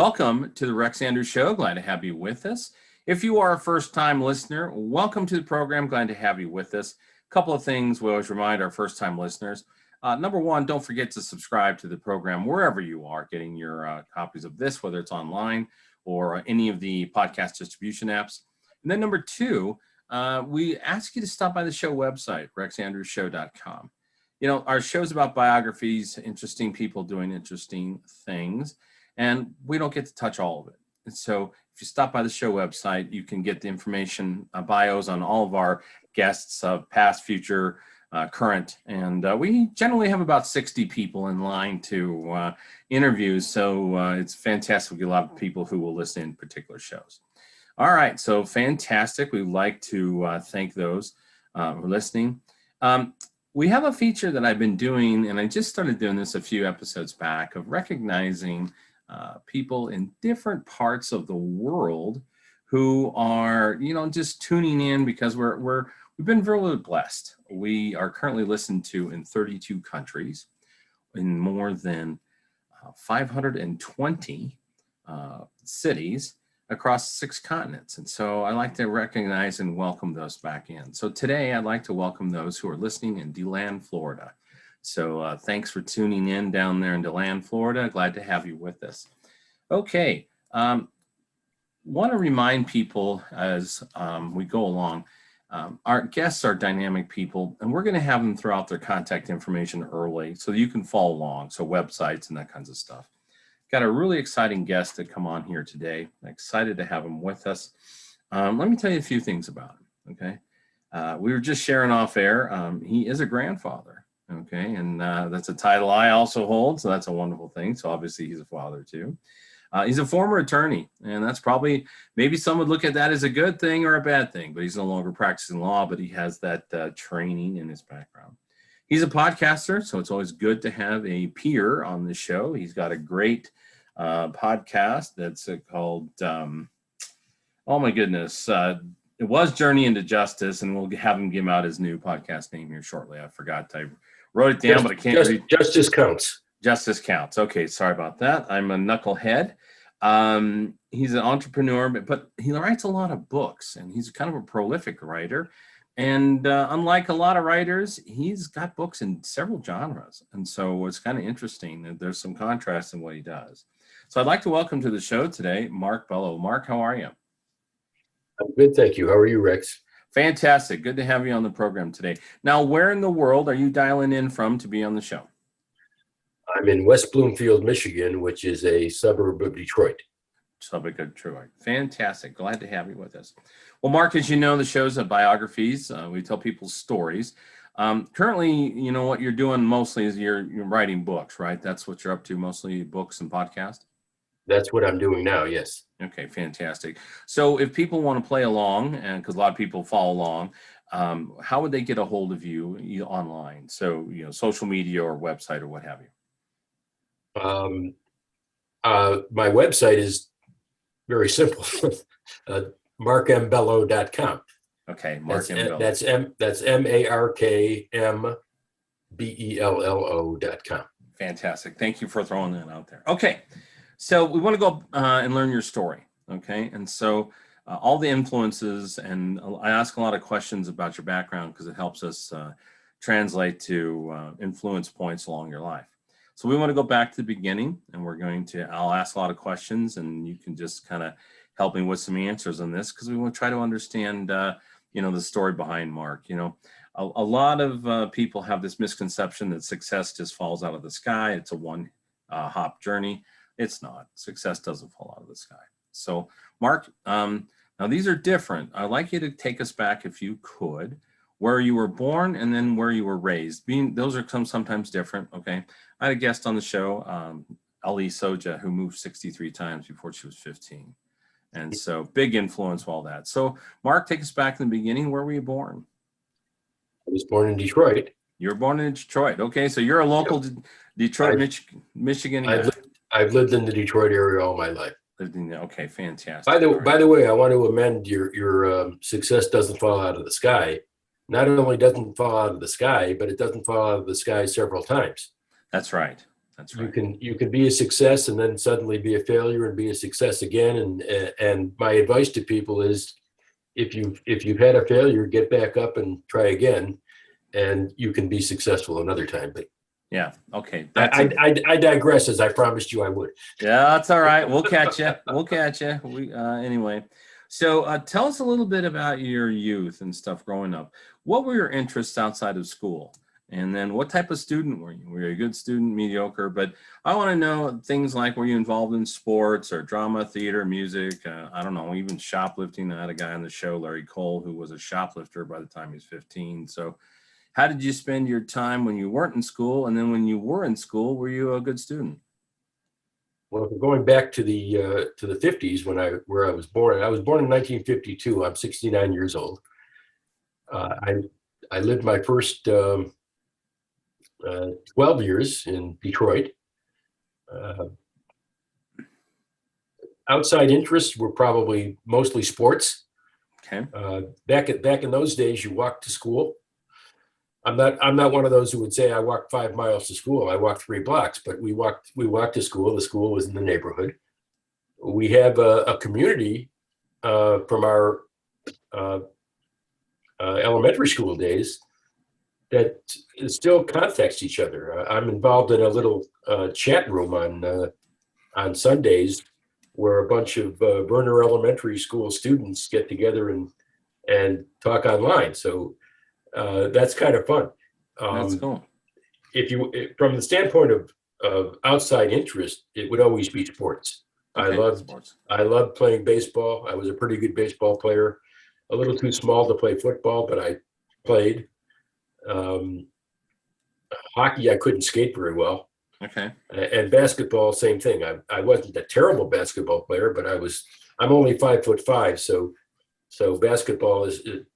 Welcome to the Rex Andrews Show. Glad to have you with us. If you are a first-time listener, welcome to the program. Glad to have you with us. A couple of things we always remind our first-time listeners. Number one, don't forget to subscribe to the program wherever you are getting your copies of this, whether it's online or any of the podcast distribution apps. And then number two, we ask you to stop by the show website, rexandrewsshow.com. You know, our show's about biographies, interesting people doing interesting things, and we don't get to touch all of it. And so if you stop by the show website, you can get the information, bios on all of our guests, past, future, current. And we generally have about 60 people in line to interview. So it's fantastic. We get a lot of people who will listen in particular shows. All right. So fantastic. We'd like to thank those who are listening. We have a feature that I've been doing, and I just started doing this a few episodes back, of recognizing people in different parts of the world who are, just tuning in because we've been really blessed. We are currently listened to in 32 countries, in more than 520 cities across 6 continents. And so I like to recognize and welcome those back in. So today I'd like to welcome those who are listening in DeLand, Florida. So thanks for tuning in down there in DeLand, Florida. Glad to have you with us. Okay. Want to remind people as we go along, our guests are dynamic people, and we're going to have them throw out their contact information early so you can follow along, so websites and that kinds of stuff. Got a really exciting guest to come on here today. I'm excited to have him with us. Let me tell you a few things about him, okay? We were just sharing off air. He is a grandfather. Okay, and that's a title I also hold, so that's a wonderful thing. So obviously he's a father too. He's a former attorney, and that's probably, maybe some would look at that as a good thing or a bad thing, but he's no longer practicing law, but he has that training in his background. He's a podcaster, so it's always good to have a peer on the show. He's got a great podcast that's called, oh my goodness, it was Journey into Justice, and we'll have him give out his new podcast name here shortly. I forgot. I wrote it down, but I can't read. Justice Counts. Justice Counts. Okay, sorry about that. I'm a knucklehead. He's an entrepreneur, but he writes a lot of books, and he's kind of a prolific writer. And unlike a lot of writers, he's got books in several genres. And so it's kind of interesting that there's some contrast in what he does. So I'd like to welcome to the show today, Mark Bello. Mark, how are you? I'm good, thank you. How are you, Rex? Fantastic. Good to have you on the program today. Now, where in the world are you dialing in from to be on the show? I'm in West Bloomfield, Michigan, which is a suburb of Detroit. Suburb of Detroit. Fantastic. Glad to have you with us. Well, Mark, as you know, the show's of biographies. We tell people stories. Currently, what you're doing mostly is you're writing books, right? That's what you're up to, mostly books and podcasts? That's what I'm doing now, yes. Okay, fantastic. So if people want to play along, and because a lot of people follow along, how would they get a hold of you online? So, social media or website or what have you? My website is very simple. markmbello.com. Okay, Mark Bello. That's MarkMbello.com. Fantastic. Thank you for throwing that out there. Okay, so we want to go and learn your story. Okay, and so all the influences, and I ask a lot of questions about your background because it helps us translate to influence points along your life. So we want to go back to the beginning, and I'll ask a lot of questions, and you can just kind of help me with some answers on this, because we want to try to understand, the story behind Mark. A lot of people have this misconception that success just falls out of the sky. It's a one-hop journey. It's not. Success doesn't fall out of the sky. So Mark, now these are different. I'd like you to take us back, if you could, where you were born and then where you were raised. Those are sometimes different, okay? I had a guest on the show, Ali Soja, who moved 63 times before she was 15. And so big influence of all that. So Mark, take us back in the beginning. Where were you born? I was born in Detroit. You were born in Detroit. Okay, so you're a local Detroit, Michigan guy. I've lived in the Detroit area all my life. Okay, fantastic. By the way, I want to amend your success doesn't fall out of the sky. Not only doesn't fall out of the sky, but it doesn't fall out of the sky several times. That's right. That's You right. can be a success and then suddenly be a failure and be a success again. And my advice to people is, if you've had a failure, get back up and try again, and you can be successful another time. But Yeah. Okay. I digress, as I promised you I would. Yeah, that's all right. We'll catch you. We'll catch you. Anyway. So tell us a little bit about your youth and stuff growing up. What were your interests outside of school? And then what type of student were you? Were you a good student, mediocre? But I want to know things like, were you involved in sports or drama, theater, music? I don't know, even shoplifting. I had a guy on the show, Larry Cole, who was a shoplifter by the time he was 15. So how did you spend your time when you weren't in school? And then when you were in school, were you a good student? Well, going back to the 50s, where I was born. I was born in 1952. I'm 69 years old. Uh, I I lived my first 12 years in Detroit. Uh, Outside interests were probably mostly sports. Okay. Back in those days, you walked to school. I'm not one of those who would say I walked 5 miles to school. I walked 3 blocks, but we walked to school. The school was in the neighborhood. We have a community from our uh, elementary school days that still contacts each other. I'm involved in a little chat room on Sundays, where a bunch of Werner Elementary School students get together and talk online. So that's kind of fun. That's Um, cool. from the standpoint of outside interest, it would always be sports. I Okay. loved Sports. I loved playing baseball. I was a pretty good baseball player. A little too small to play football, but I played. Um, Hockey, I couldn't skate very well. Okay. And basketball, same thing. I wasn't a terrible basketball player, but I'm only 5'5", so basketball isn't,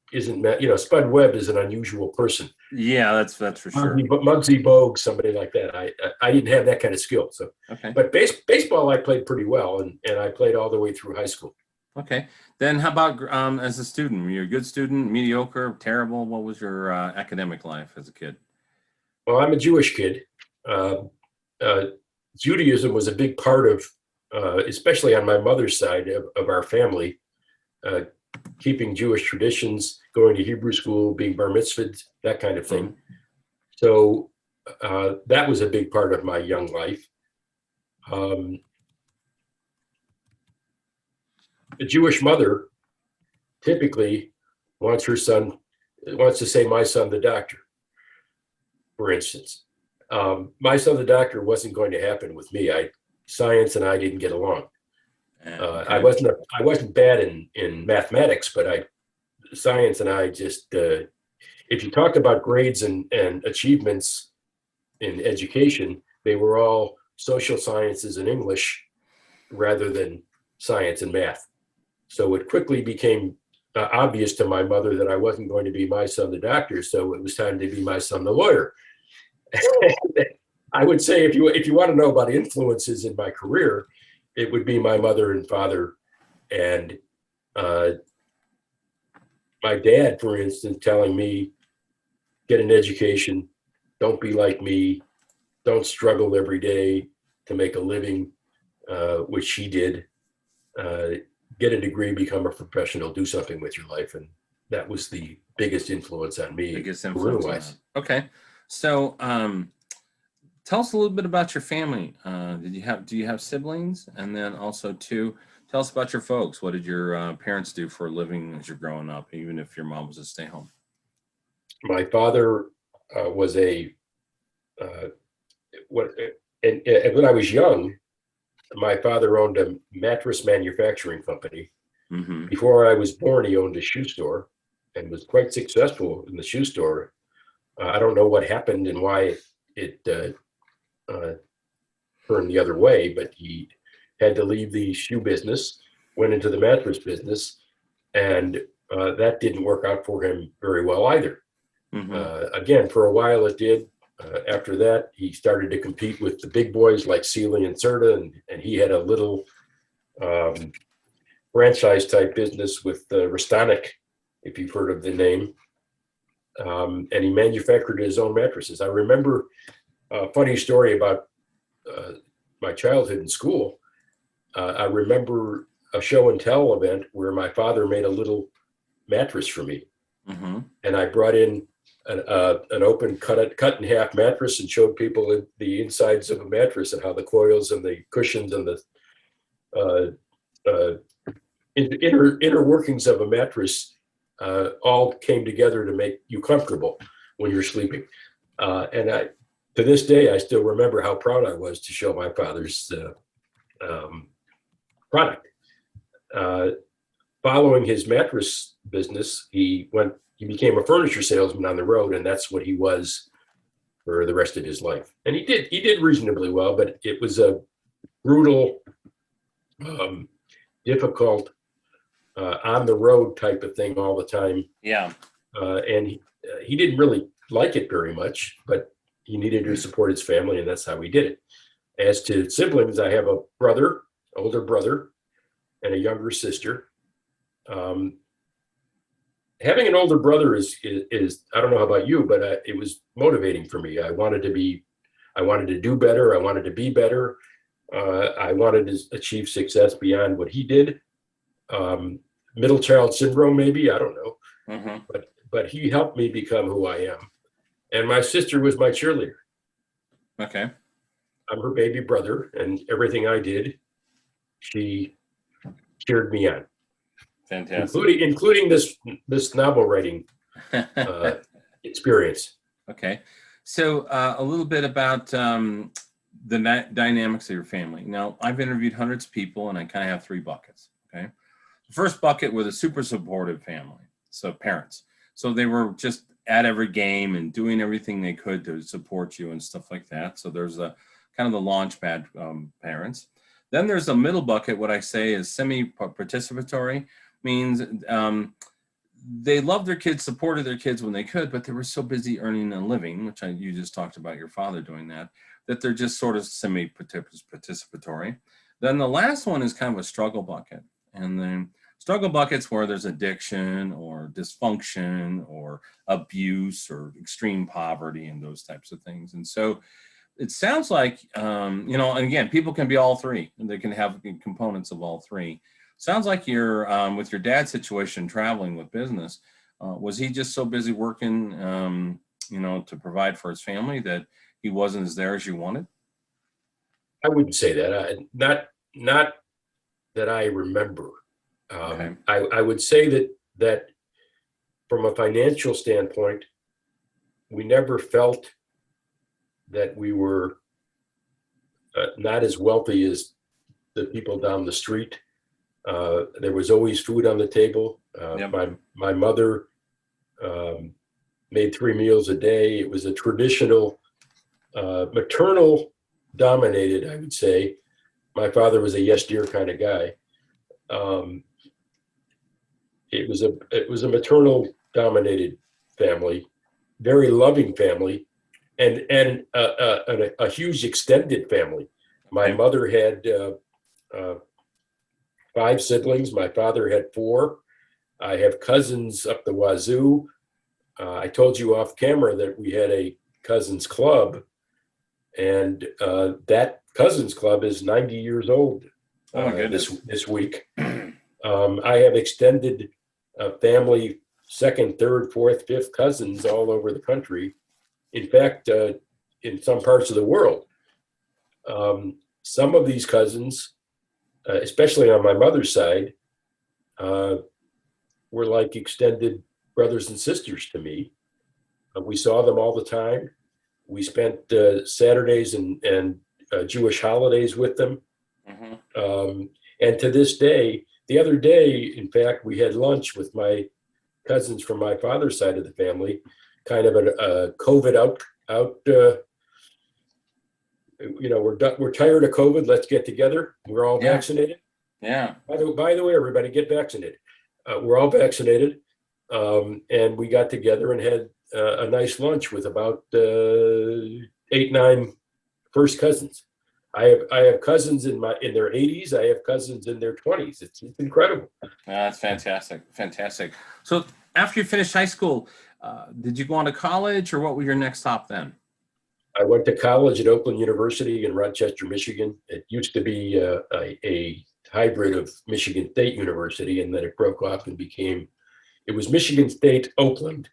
Spud Webb is an unusual person. Yeah, that's for sure. Muggsy Bogues, somebody like that. I didn't have that kind of skill. So, Okay. but baseball I played pretty well, and I played all the way through high school. Okay. Then how about as a student? Were you a good student, mediocre, terrible? What was your academic life as a kid? Well, I'm a Jewish kid. Uh, uh, Judaism was a big part of, especially on my mother's side of our family, uh, keeping Jewish traditions, going to Hebrew school, being bar mitzvahed, that kind of thing. So that was a big part of my young life. A Jewish mother typically wants to say, my son, the doctor, for instance. My son, the doctor, wasn't going to happen with me. Science and I didn't get along. Okay. I wasn't bad in mathematics, but science and I just, if you talked about grades and achievements in education, they were all social sciences and English rather than science and math. So it quickly became obvious to my mother that I wasn't going to be my son, the doctor. So it was time to be my son, the lawyer. I would say, if you want to know about influences in my career, it would be my mother and father, and my dad, for instance, telling me, get an education, don't be like me, don't struggle every day to make a living, which he did. Get a degree, become a professional, do something with your life. And that was the biggest influence on me, Biggest influence on career-wise. that. Okay. So tell us a little bit about your family. Do you have siblings? And then also too, tell us about your folks. What did your parents do for a living as you're growing up, even if your mom was a stay-home? My father was a what, and when I was young, my father owned a mattress manufacturing company. Mm-hmm. Before I was born, he owned a shoe store and was quite successful in the shoe store. I don't know what happened and why it turned the other way, but he had to leave the shoe business, went into the mattress business, and that didn't work out for him very well either. Mm-hmm. Again, for a while it did. After that, he started to compete with the big boys like Sealy and Serta, and he had a little franchise type business with Restonic, if you've heard of the name. And he manufactured his own mattresses. I remember a funny story about my childhood in school, I remember a show and tell event where my father made a little mattress for me. Mm-hmm. And I brought in an open cut in half mattress and showed people the insides of a mattress and how the coils and the cushions and the inner workings of a mattress all came together to make you comfortable when you're sleeping. And to this day, I still remember how proud I was to show my father's product. Following his mattress business, he became a furniture salesman on the road, and that's what he was for the rest of his life. And he did reasonably well, but it was a brutal, difficult, on the road type of thing all the time. Yeah. And he didn't really like it very much, but he needed to support his family, and that's how he did it. As to siblings, I have a brother, older brother, and a younger sister. Having an older brother is I don't know about you, but it was motivating for me. I wanted to do better. I wanted to be better. I wanted to achieve success beyond what he did. Middle child syndrome, maybe, I don't know. Mm-hmm. But he helped me become who I am. And my sister was my cheerleader. Okay. I'm her baby brother, and everything I did, she cheered me on. Fantastic. Including this novel writing experience. Okay. So a little bit about the dynamics of your family. Now, I've interviewed hundreds of people, and I kind of have three buckets. Okay. The first bucket were the super supportive family, so parents. So they were just at every game and doing everything they could to support you and stuff like that. So there's a kind of the launch pad parents. Then there's a middle bucket. What I say is semi-participatory, means they loved their kids, supported their kids when they could, but they were so busy earning a living, which you just talked about your father doing that they're just sort of semi-participatory. Then the last one is kind of a struggle bucket. And then struggle buckets where there's addiction or dysfunction or abuse or extreme poverty and those types of things. And so it sounds like, and again, people can be all three, and they can have components of all three. Sounds like you're, with your dad's situation, traveling with business, was he just so busy working, to provide for his family that he wasn't as there as you wanted? I wouldn't say that. Not that I remember. Okay. I would say that from a financial standpoint, we never felt that we were not as wealthy as the people down the street. There was always food on the table. Yep. My mother made 3 meals a day. It was a traditional maternal dominated, I would say. My father was a yes dear kind of guy. It was a maternal dominated family, very loving family, and a huge extended family. My mother had 5 siblings. My father had 4. I have cousins up the wazoo. I told you off camera that we had a cousins club, and that cousins club is 90 years old this week. I have extended family, 2nd, 3rd, 4th, 5th cousins all over the country. In fact, in some parts of the world. Some of these cousins, especially on my mother's side, were like extended brothers and sisters to me. We saw them all the time. We spent Saturdays and Jewish holidays with them. Mm-hmm. And to this day, the other day, in fact, we had lunch with my cousins from my father's side of the family, kind of a COVID out. We're tired of COVID. Let's get together. We're all vaccinated. Yeah. By the way, everybody get vaccinated. We're all vaccinated, and we got together and had a nice lunch with about 8, 9 first cousins. I have cousins in their 80s. I have cousins in their 20s. It's incredible. That's fantastic. Fantastic. So after you finished high school, did you go on to college, or what was your next stop then? I went to college at Oakland University in Rochester, Michigan. It used to be a hybrid of Michigan State University, and then it broke off and it was Michigan State Oakland,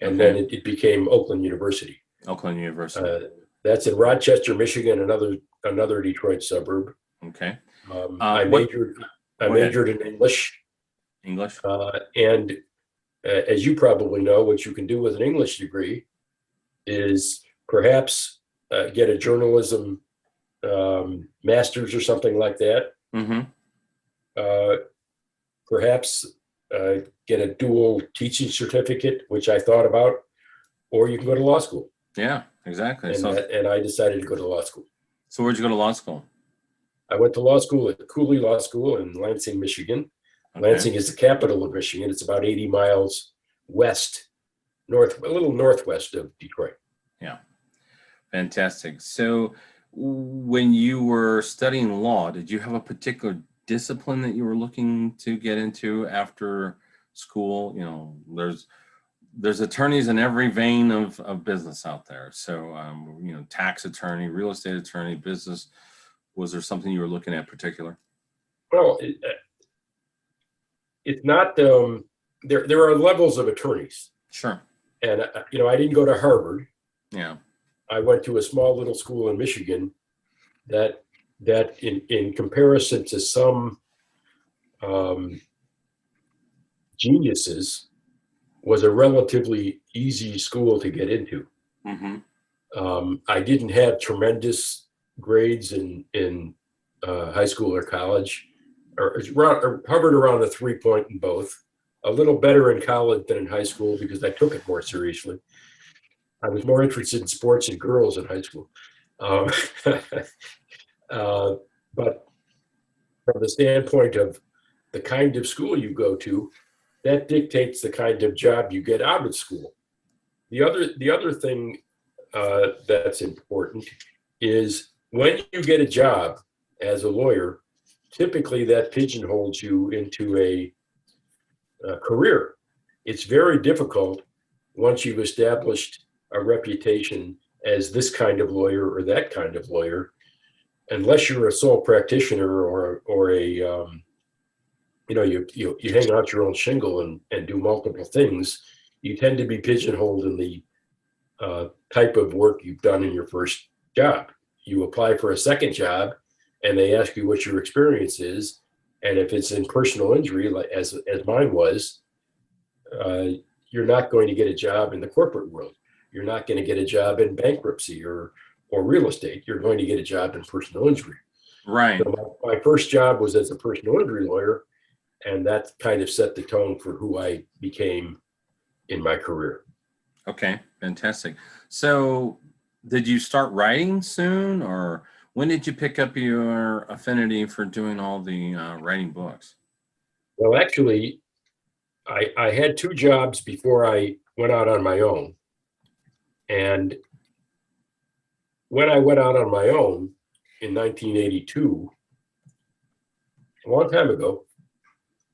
and then it became Oakland University. Oakland University. That's in Rochester, Michigan, another Detroit suburb. Okay. I majored in English. English. And as you probably know, what you can do with an English degree is perhaps get a journalism master's or something like that. Perhaps get a dual teaching certificate, which I thought about, or you can go to law school. Yeah, exactly. And I decided to go to law school. So where'd you go to law school? I went to law school at Cooley Law School in Lansing, Michigan. Okay. Lansing is the capital of Michigan. It's about 80 miles a little northwest of Detroit. Yeah, fantastic. So when you were studying law, did you have a particular discipline that you were looking to get into after school? You know, there's attorneys in every vein of business out there. So, you know, tax attorney, real estate attorney, business. Was there something you were looking at particular? Well, it's not, there are levels of attorneys. Sure. And, you know, I didn't go to Harvard. Yeah. I went to a small little school in Michigan that in comparison to some geniuses was a relatively easy school to get into. I didn't have tremendous grades in high school or college, or hovered around the 3-point in both. A little better in college than in high school because I took it more seriously. I was more interested in sports and girls in high school. But from the standpoint of the kind of school you go to, that dictates the kind of job you get out of school. The other thing that's important is when you get a job as a lawyer, typically that pigeonholes you into a career. It's very difficult once you've established a reputation as this kind of lawyer or that kind of lawyer, unless you're a sole practitioner or a you know, you hang out your own shingle and do multiple things, you tend to be pigeonholed in the type of work you've done in your first job. You apply for a second job and they ask you what your experience is. And if it's in personal injury, like as mine was, you're not going to get a job in the corporate world. You're not going to get a job in bankruptcy or real estate. You're going to get a job in personal injury. Right. So my first job was as a personal injury lawyer, and that kind of set the tone for who I became in my career. Okay, fantastic. So did you start writing soon, or when did you pick up your affinity for doing all the writing books? Well, actually, I had 2 jobs before I went out on my own. And when I went out on my own in 1982, a long time ago,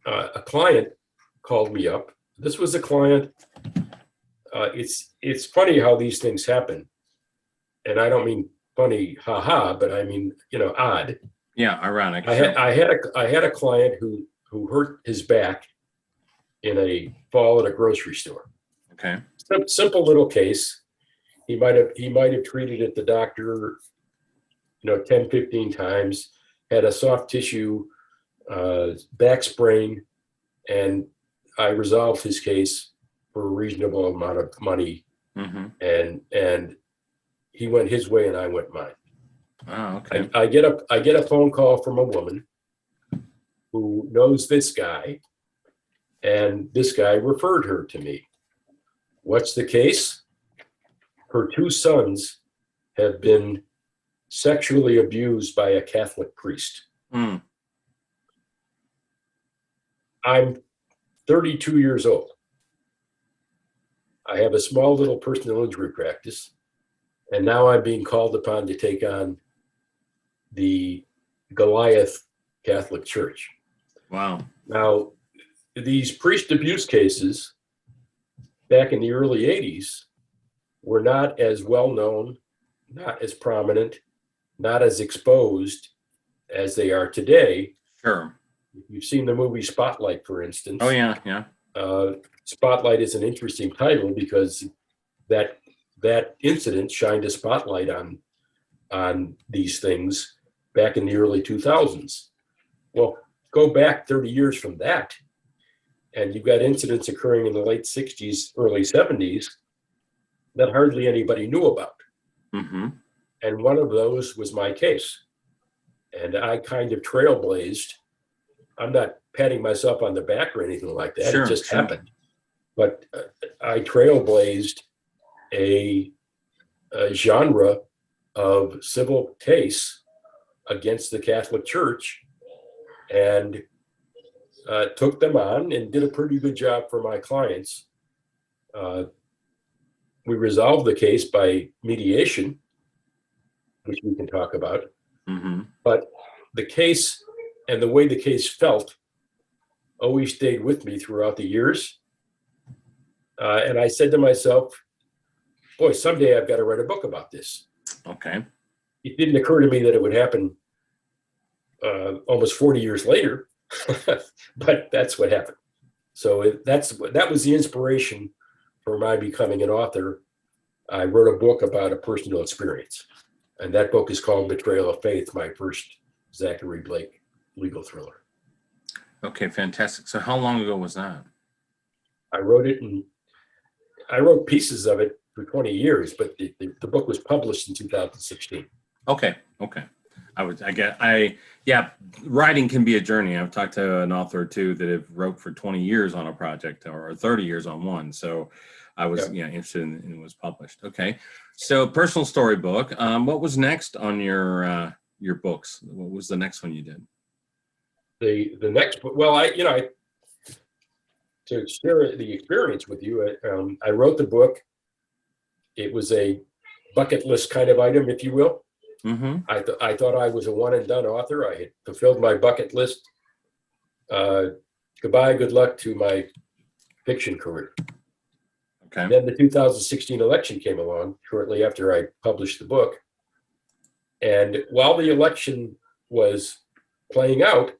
a client called me up. This was a client. It's funny how these things happen. And I don't mean funny, haha, but I mean, you know, odd. Yeah, ironic. I had a client who hurt his back in a fall at a grocery store. Okay. Simple little case. He might have treated at the doctor, you know, 10, 15 times, had a soft tissue back sprain, and I resolved his case for a reasonable amount of money. And he went his way and I went mine. Oh, okay. I get a phone call from a woman who knows this guy, and this guy referred her to me. What's the case? Her 2 sons have been sexually abused by a Catholic priest. I'm 32 years old. I have a small little personal injury practice, and now I'm being called upon to take on the Goliath Catholic Church. Wow. Now, these priest abuse cases back in the early 80s were not as well known, not as prominent, not as exposed as they are today. Sure. You've seen the movie Spotlight, for instance. Oh, yeah, yeah. Spotlight is an interesting title because that incident shined a spotlight on these things back in the early 2000s. Well, go back 30 years from that, and you've got incidents occurring in the late 60s, early 70s that hardly anybody knew about. Mm-hmm. And one of those was my case. And I kind of trailblazed. I'm not patting myself on the back or anything like that. Sure, it just sure. happened. But I trailblazed a genre of civil case against the Catholic Church, and took them on and did a pretty good job for my clients. We resolved the case by mediation, which we can talk about. Mm-hmm. But the case and the way the case felt always stayed with me throughout the years. And I said to myself, boy, someday I've got to write a book about this. Okay. It didn't occur to me that it would happen almost 40 years later, but that's what happened. So that was the inspiration for my becoming an author. I wrote a book about a personal experience, and that book is called Betrayal of Faith, my first Zachary Blake legal thriller. Okay, fantastic. So how long ago was that? I wrote pieces of it for 20 years, but the book was published in 2016. Okay. Yeah, writing can be a journey. I've talked to an author or two that have wrote for 20 years on a project or 30 years on one. So I was interested in it was published. Okay. So personal story book. What was next on your books? What was the next one you did? The next book, well, to share the experience with you, I wrote the book. It was a bucket list kind of item, if you will. Mm-hmm. I thought I was a one and done author. I had fulfilled my bucket list. Goodbye, good luck to my fiction career. Okay. Then the 2016 election came along shortly after I published the book. And while the election was playing out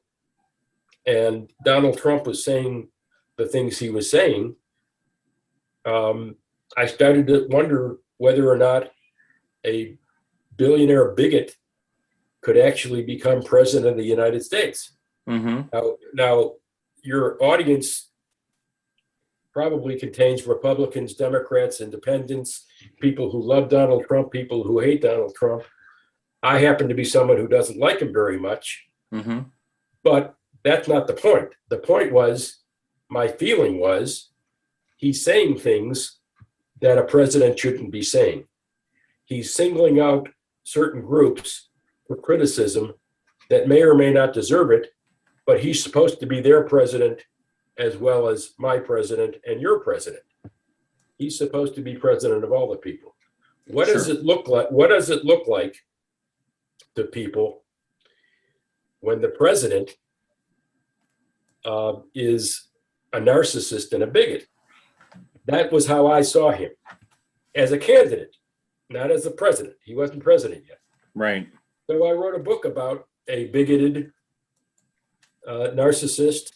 and Donald Trump was saying the things he was saying, I started to wonder whether or not a billionaire bigot could actually become president of the United States. Mm-hmm. Now, your audience probably contains Republicans, Democrats, Independents, people who love Donald Trump, people who hate Donald Trump. I happen to be someone who doesn't like him very much, Mm-hmm. but that's not the point. The point was, my feeling was, he's saying things that a president shouldn't be saying. He's singling out certain groups for criticism that may or may not deserve it, but he's supposed to be their president as well as my president and your president. He's supposed to be president of all the people. What does it look like? What does it look like to people when the president is a narcissist and a bigot? That was how I saw him as a candidate, not as the president. He wasn't president yet. Right. So I wrote a book about a bigoted, narcissist,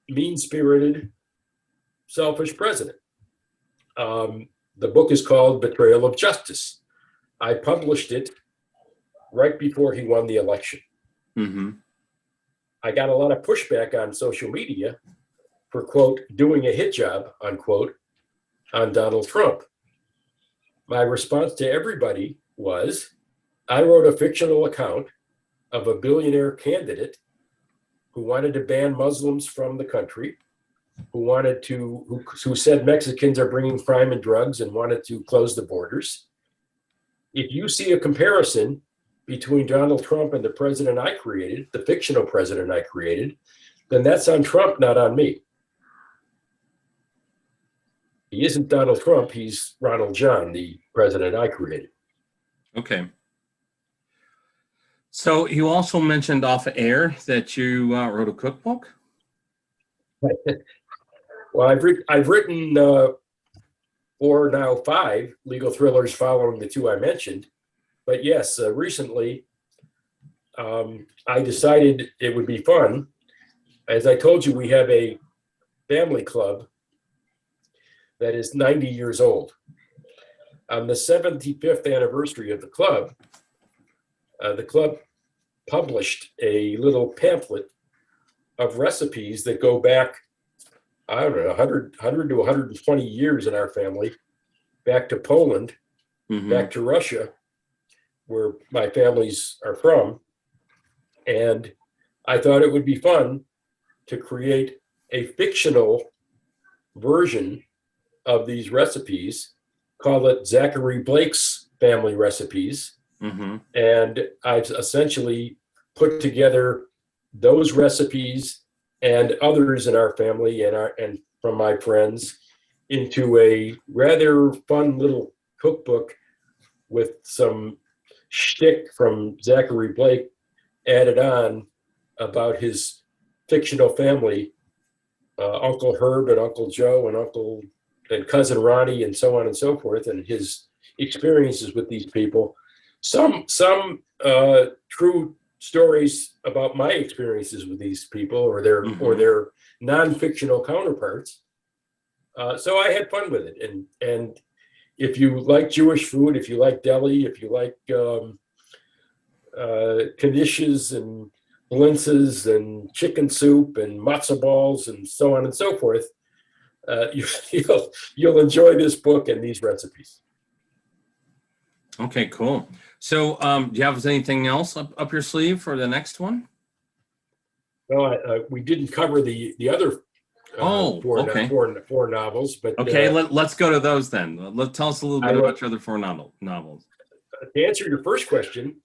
mean-spirited, selfish president. The book is called Betrayal of Justice. I published it right before he won the election. Mm-hmm. I got a lot of pushback on social media for, quote, doing a hit job, unquote, on Donald Trump. My response to everybody was, I wrote a fictional account of a billionaire candidate who wanted to ban Muslims from the country, who said Mexicans are bringing crime and drugs and wanted to close the borders. If you see a comparison between Donald Trump and the president I created, the fictional president I created, then that's on Trump, not on me. He isn't Donald Trump, he's Ronald John, the president I created. Okay. So you also mentioned off air that you wrote a cookbook? Well, I've written or now 5 legal thrillers following the 2 I mentioned. But yes, recently I decided it would be fun. As I told you, we have a family club that is 90 years old. On the 75th anniversary of the club published a little pamphlet of recipes that go back, I don't know, 100 to 120 years in our family, back to Poland, back to Russia, where my families are from. And I thought it would be fun to create a fictional version of these recipes, call it Zachary Blake's Family Recipes. And I've essentially put together those recipes and others in our family and from my friends into a rather fun little cookbook with some shtick from Zachary Blake added on about his fictional family, Uncle Herb and Uncle Joe and cousin Ronnie and so on and so forth, and his experiences with these people. Some true stories about my experiences with these people or their non-fictional counterparts. So I had fun with it, and if you like Jewish food, if you like deli, if you like knishes and blintzes and chicken soup and matzo balls and so on and so forth, you'll enjoy this book and these recipes. Okay, cool. So do you have anything else up your sleeve for the next one? Well, we didn't cover the other four novels, but okay, let's go to those then. Tell us a little bit about your other 4 novels. To answer your first question,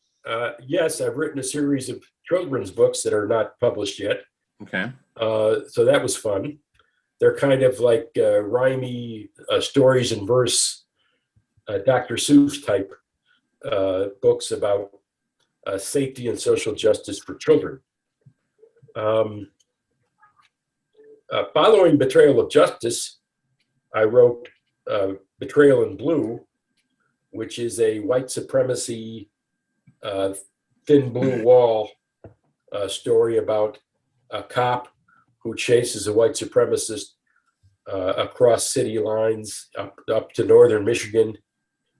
yes, I've written a series of children's books that are not published yet. Okay. So that was fun. They're kind of like rhymey stories in verse, Dr. Seuss type books about safety and social justice for children. Following Betrayal of Justice, I wrote Betrayal in Blue, which is a white supremacy, thin blue wall story about a cop who chases a white supremacist across city lines up to northern Michigan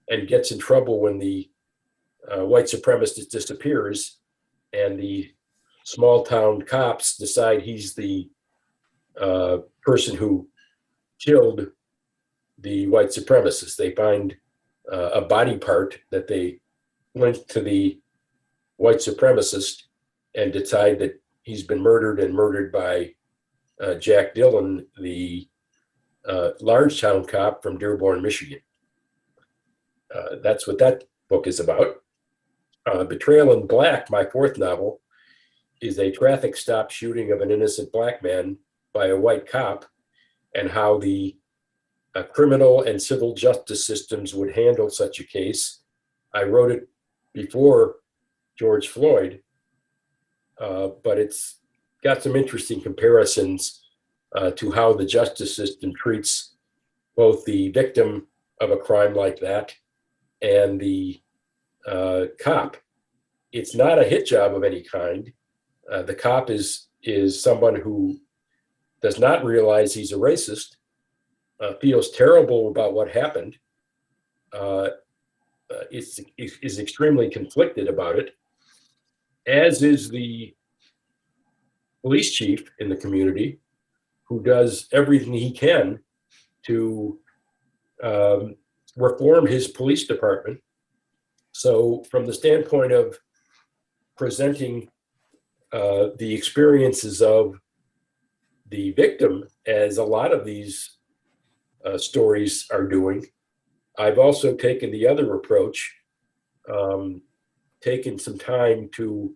and gets in trouble when the white supremacist disappears, and the small town cops decide he's the person who killed the white supremacist. They find a body part that they linked to the white supremacist and decide that he's been murdered by Jack Dillon, the large town cop from Dearborn, Michigan. That's what that book is about. Betrayal in Black, my 4th novel, is a traffic stop shooting of an innocent black man by a white cop, and how the criminal and civil justice systems would handle such a case. I wrote it before George Floyd, but it's got some interesting comparisons to how the justice system treats both the victim of a crime like that and the cop. It's not a hit job of any kind. The cop is someone who does not realize he's a racist, feels terrible about what happened, is extremely conflicted about it, as is the police chief in the community, who does everything he can to reform his police department. So from the standpoint of presenting the experiences of the victim, as a lot of these stories are doing, I've also taken the other approach, taken some time to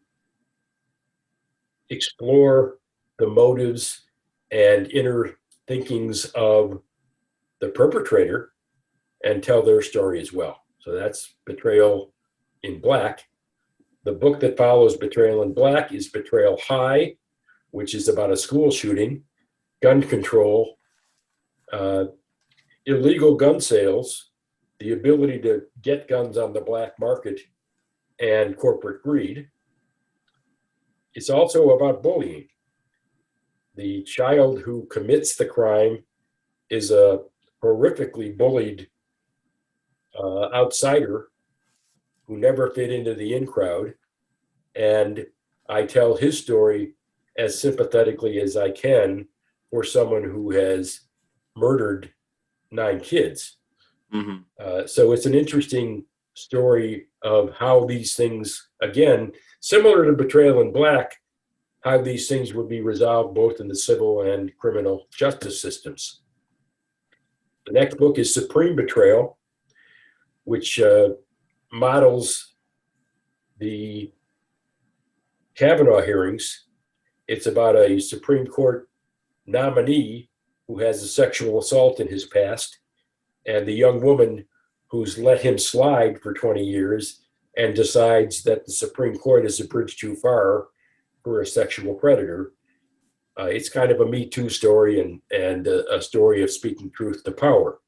explore the motives and inner thinkings of the perpetrator and tell their story as well. So that's Betrayal in Black. The book that follows Betrayal in Black is Betrayal High, which is about a school shooting, gun control, illegal gun sales, the ability to get guns on the black market, and corporate greed. It's also about bullying. The child who commits the crime is a horrifically bullied outsider who never fit into the in crowd. And I tell his story as sympathetically as I can for someone who has murdered 9 kids. So it's an interesting story of how these things, again, similar to Betrayal in Black, how these things would be resolved both in the civil and criminal justice systems. The next book is Supreme Betrayal, which models the Kavanaugh hearings. It's about a Supreme Court nominee who has a sexual assault in his past, and the young woman who's let him slide for 20 years and decides that the Supreme Court is a bridge too far for a sexual predator. It's kind of a Me Too story and a story of speaking truth to power.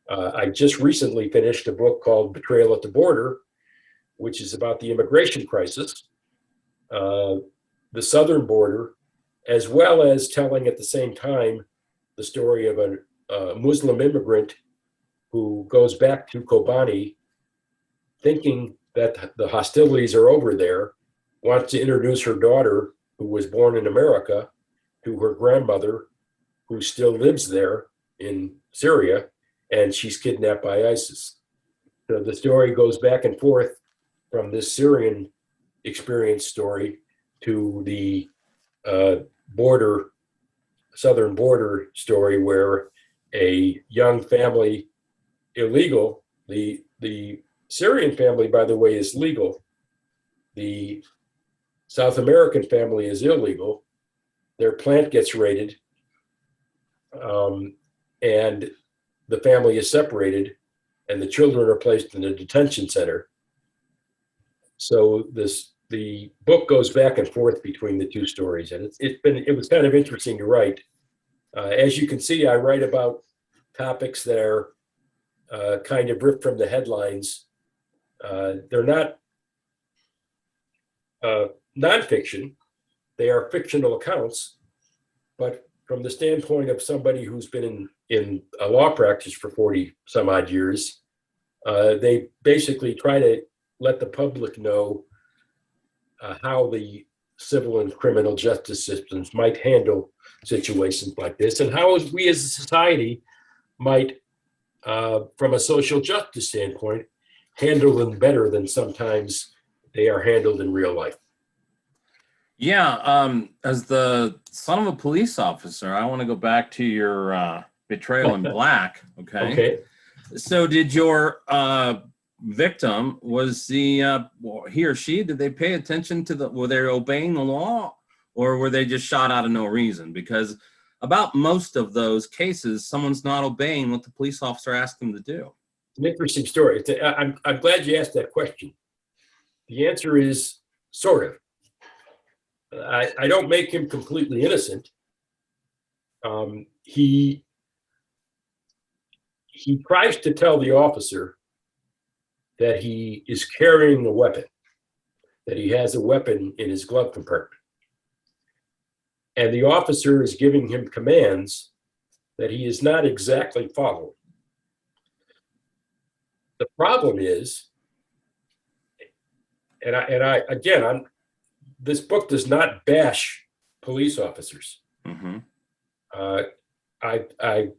I just recently finished a book called Betrayal at the Border, which is about the immigration crisis, the southern border, as well as telling at the same time the story of a Muslim immigrant who goes back to Kobani thinking that the hostilities are over there, wants to introduce her daughter, who was born in America, to her grandmother, who still lives there in Syria, and she's kidnapped by ISIS. So the story goes back and forth from this Syrian experience story to the southern border story, where a young family, illegal, the Syrian family, by the way, is legal. The South American family is illegal. Their plant gets raided, and the family is separated, and the children are placed in a detention center. So the book goes back and forth between the two stories, and it was kind of interesting to write. As you can see, I write about topics that are kind of ripped from the headlines. They're not nonfiction; they are fictional accounts. But from the standpoint of somebody who's been in a law practice for 40 some odd years, they basically try to let the public know how the civil and criminal justice systems might handle situations like this, and how we as a society might, from a social justice standpoint, handle them better than sometimes they are handled in real life. Yeah, as the son of a police officer, I want to go back to your Betrayal in Black. Okay. So did your victim, was he or she, did they pay attention to were they obeying the law, or were they just shot out of no reason? Because about most of those cases, someone's not obeying what the police officer asked them to do. It's an interesting story. I'm glad you asked that question. The answer is sort of. I don't make him completely innocent. He tries to tell the officer that he is carrying a weapon, that he has a weapon in his glove compartment. And the officer is giving him commands that he is not exactly following. The problem is, this book does not bash police officers. Mm-hmm. I've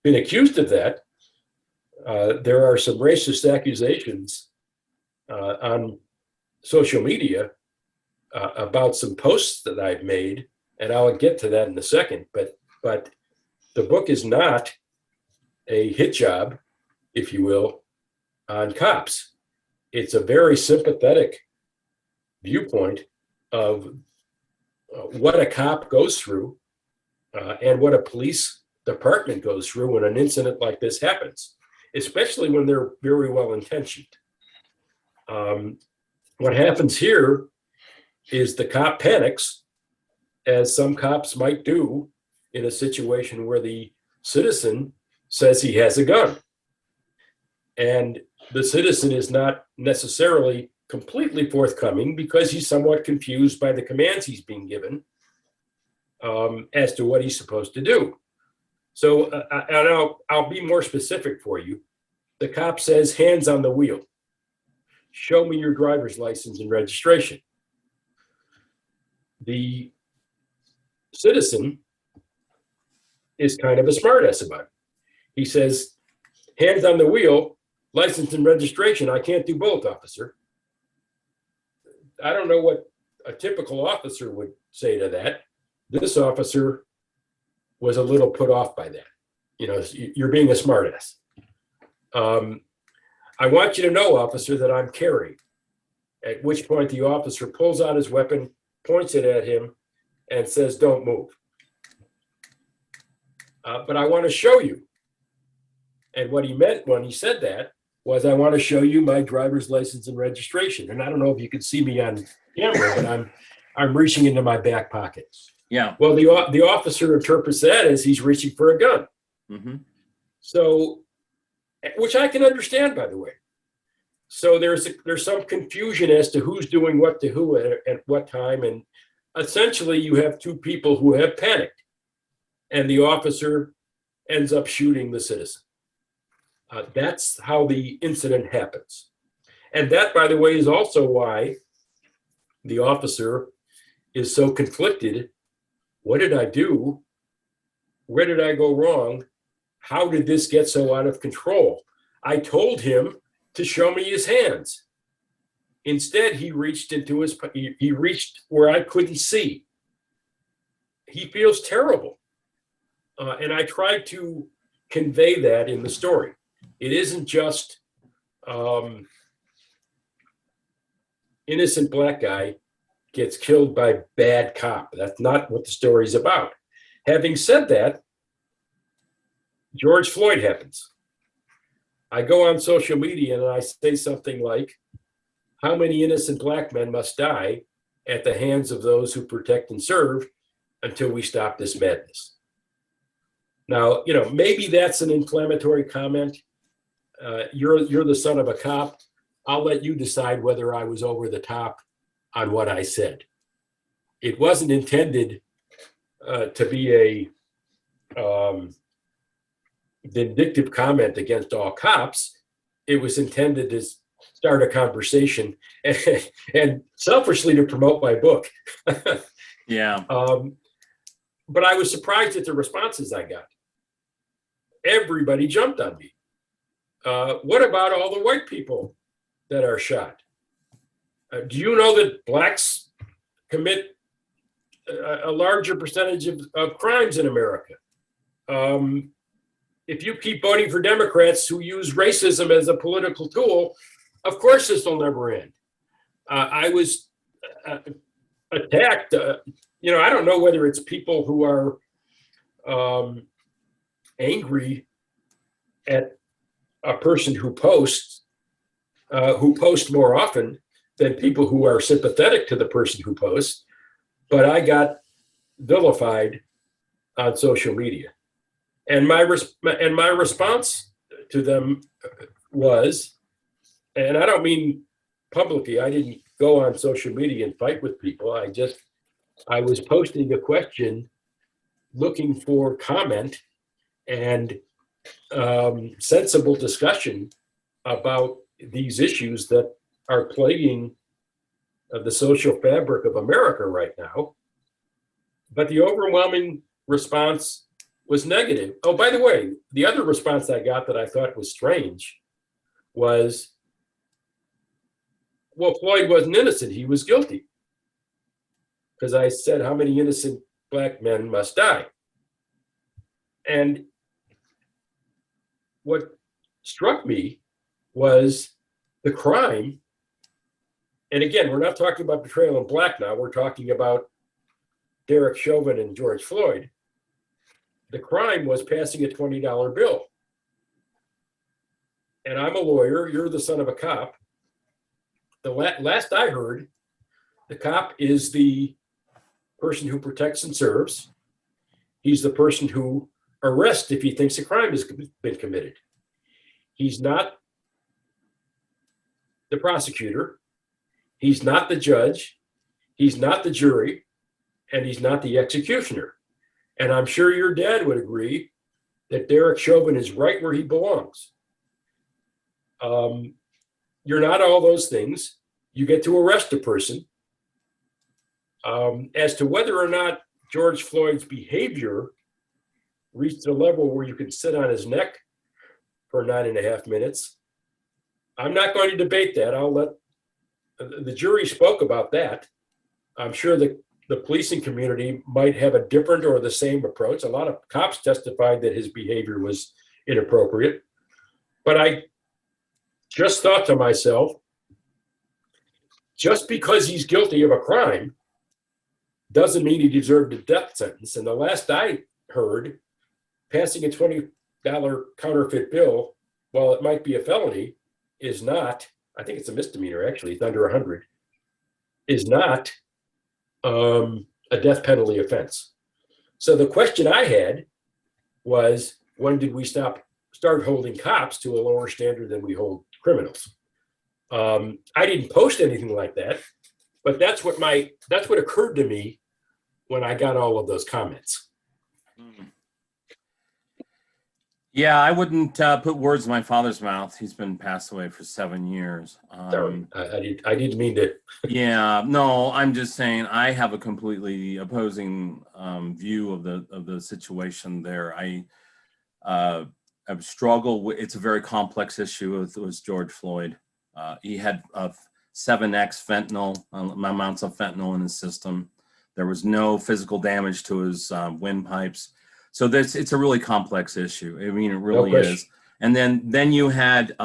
been accused of that. There are some racist accusations on social media about some posts that I've made, and I'll get to that in a second. But the book is not a hit job, if you will, on cops. It's a very sympathetic viewpoint of what a cop goes through and what a police department goes through when an incident like this happens, especially when they're very well intentioned. What happens here is the cop panics, as some cops might do in a situation where the citizen says he has a gun. And the citizen is not necessarily completely forthcoming because he's somewhat confused by the commands he's being given as to what he's supposed to do. So, and I'll be more specific for you. The cop says, hands on the wheel. Show me your driver's license and registration. The citizen is kind of a smartass about it. He says, hands on the wheel, license and registration. I can't do both, officer. I don't know what a typical officer would say to that. This officer was a little put off by that. You know, you're being a smartass. I want you to know, officer, that I'm carrying. At which point the officer pulls out his weapon, points it at him, and says, don't move. But I want to show you. And what he meant when he said that was, I want to show you my driver's license and registration. And I don't know if you can see me on camera, but I'm reaching into my back pocket. Yeah. Well, the officer interprets that as he's reaching for a gun. Mm-hmm. So, which I can understand, by the way. So there's some confusion as to who's doing what to who at what time. And essentially you have two people who have panicked, and the officer ends up shooting the citizen. That's how the incident happens. And that, by the way, is also why the officer is so conflicted. What did I do? Where did I go wrong? How did this get so out of control? I told him to show me his hands. Instead, he reached where I couldn't see. He feels terrible. And I tried to convey that in the story. It isn't just innocent black guy gets killed by bad cop. That's not what the story's about. Having said that, George Floyd happens. I go on social media and I say something like, how many innocent black men must die at the hands of those who protect and serve until we stop this madness? Now, you know, maybe that's an inflammatory comment. You're the son of a cop. I'll let you decide whether I was over the top on what I said. It wasn't intended to be a vindictive comment against all cops. It was intended to start a conversation and selfishly to promote my book. Yeah. But I was surprised at the responses I got. Everybody jumped on me. What about all the white people that are shot? Do you know that blacks commit a larger percentage of crimes in America? If you keep voting for Democrats who use racism as a political tool, of course this will never end. I was attacked. You know, I don't know whether it's people who are angry at a person who posts more often than people who are sympathetic to the person who posts, but I got vilified on social media. And my response to them was, and I don't mean publicly, I didn't go on social media and fight with people. I was posting a question looking for comment and sensible discussion about these issues that are plaguing the social fabric of America right now. But the overwhelming response was negative. Oh, by the way, the other response I got that I thought was strange was, well, Floyd wasn't innocent, he was guilty. Because I said, how many innocent black men must die? And what struck me was the crime. And again, we're not talking about betrayal in black now, we're talking about Derek Chauvin and George Floyd. The crime was passing a $20 bill. And I'm a lawyer, you're the son of a cop. The last I heard, the cop is the person who protects and serves. He's the person who arrest if he thinks a crime has been committed. He's not the prosecutor. He's not the judge. He's not the jury. And he's not the executioner. And I'm sure your dad would agree that Derek Chauvin is right where he belongs. You're not all those things. You get to arrest a person. As to whether or not George Floyd's behavior reached a level where you can sit on his neck for 9.5 minutes, I'm not going to debate that. I'll let the jury spoke about that. I'm sure that the policing community might have a different or the same approach. A lot of cops testified that his behavior was inappropriate. But I just thought to myself, just because he's guilty of a crime doesn't mean he deserved a death sentence. And the last I heard, passing a $20 counterfeit bill, while it might be a felony, is not, I think it's a misdemeanor actually, it's under 100, is not a death penalty offense. So the question I had was, when did we start holding cops to a lower standard than we hold criminals? I didn't post anything like that, but that's what occurred to me when I got all of those comments. Yeah, I wouldn't put words in my father's mouth. He's been passed away for 7 years. Sorry, I didn't mean to. Yeah, no, I'm just saying I have a completely opposing view of the situation there. I've struggled with. It's a very complex issue with George Floyd. He had 7x fentanyl, amounts of fentanyl in his system. There was no physical damage to his windpipes. So it's a really complex issue. I mean, it really is. And then you had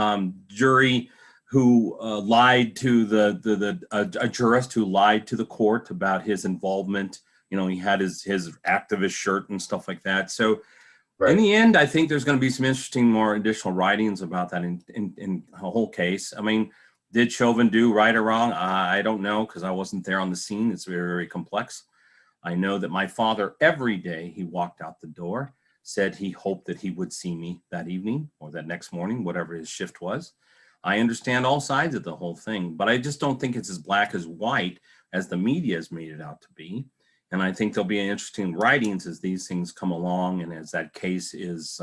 jury who lied to a jurist who lied to the court about his involvement. You know, he had his activist shirt and stuff like that. So in the end, I think there's going to be some interesting more additional writings about that in the whole case. I mean, did Chauvin do right or wrong? I don't know, because I wasn't there on the scene. It's very, very complex. I know that my father, every day he walked out the door, said he hoped that he would see me that evening or that next morning, whatever his shift was. I understand all sides of the whole thing, but I just don't think it's as black as white as the media has made it out to be. And I think there'll be interesting writings as these things come along and as that case is,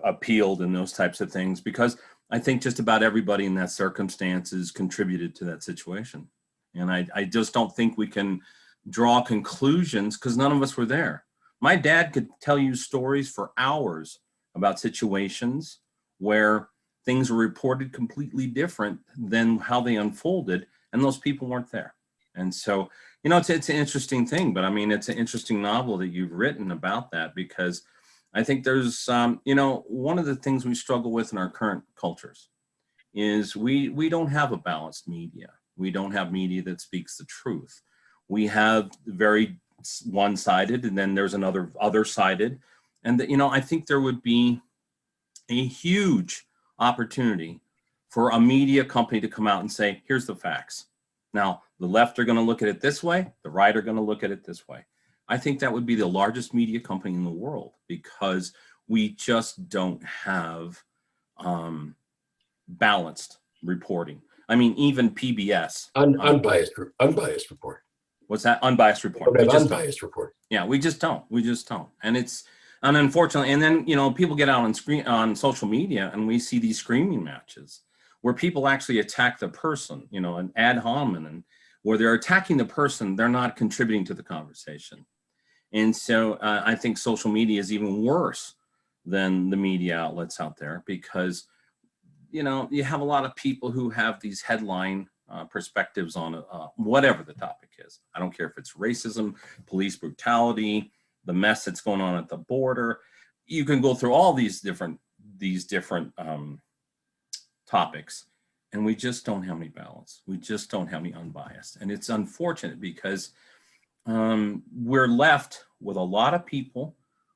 appealed and those types of things, because I think just about everybody in that circumstances contributed to that situation. And I just don't think we can draw conclusions because none of us were there. My dad could tell you stories for hours about situations where things were reported completely different than how they unfolded, and those people weren't there. And so, you know, it's an interesting thing, but I mean, it's an interesting novel that you've written about that, because I think there's, one of the things we struggle with in our current cultures is we don't have a balanced media. We don't have media that speaks the truth. We have very one-sided, and then there's another other-sided. And, I think there would be a huge opportunity for a media company to come out and say, here's the facts. Now, the left are going to look at it this way. The right are going to look at it this way. I think that would be the largest media company in the world, because we just don't have balanced reporting. I mean, even PBS. Unbiased report. What's that? Unbiased report. Unbiased report. Yeah, we just don't. And unfortunately, and then, people get out on social media and we see these screaming matches where people actually attack the person, an ad hominem, and where they're attacking the person, they're not contributing to the conversation. And so I think social media is even worse than the media outlets out there, because you have a lot of people who have these headline perspectives on whatever the topic is. I don't care if it's racism, police brutality, the mess that's going on at the border. You can go through all these different topics, and we just don't have any balance. We just don't have any unbiased. And it's unfortunate because we're left with a lot of people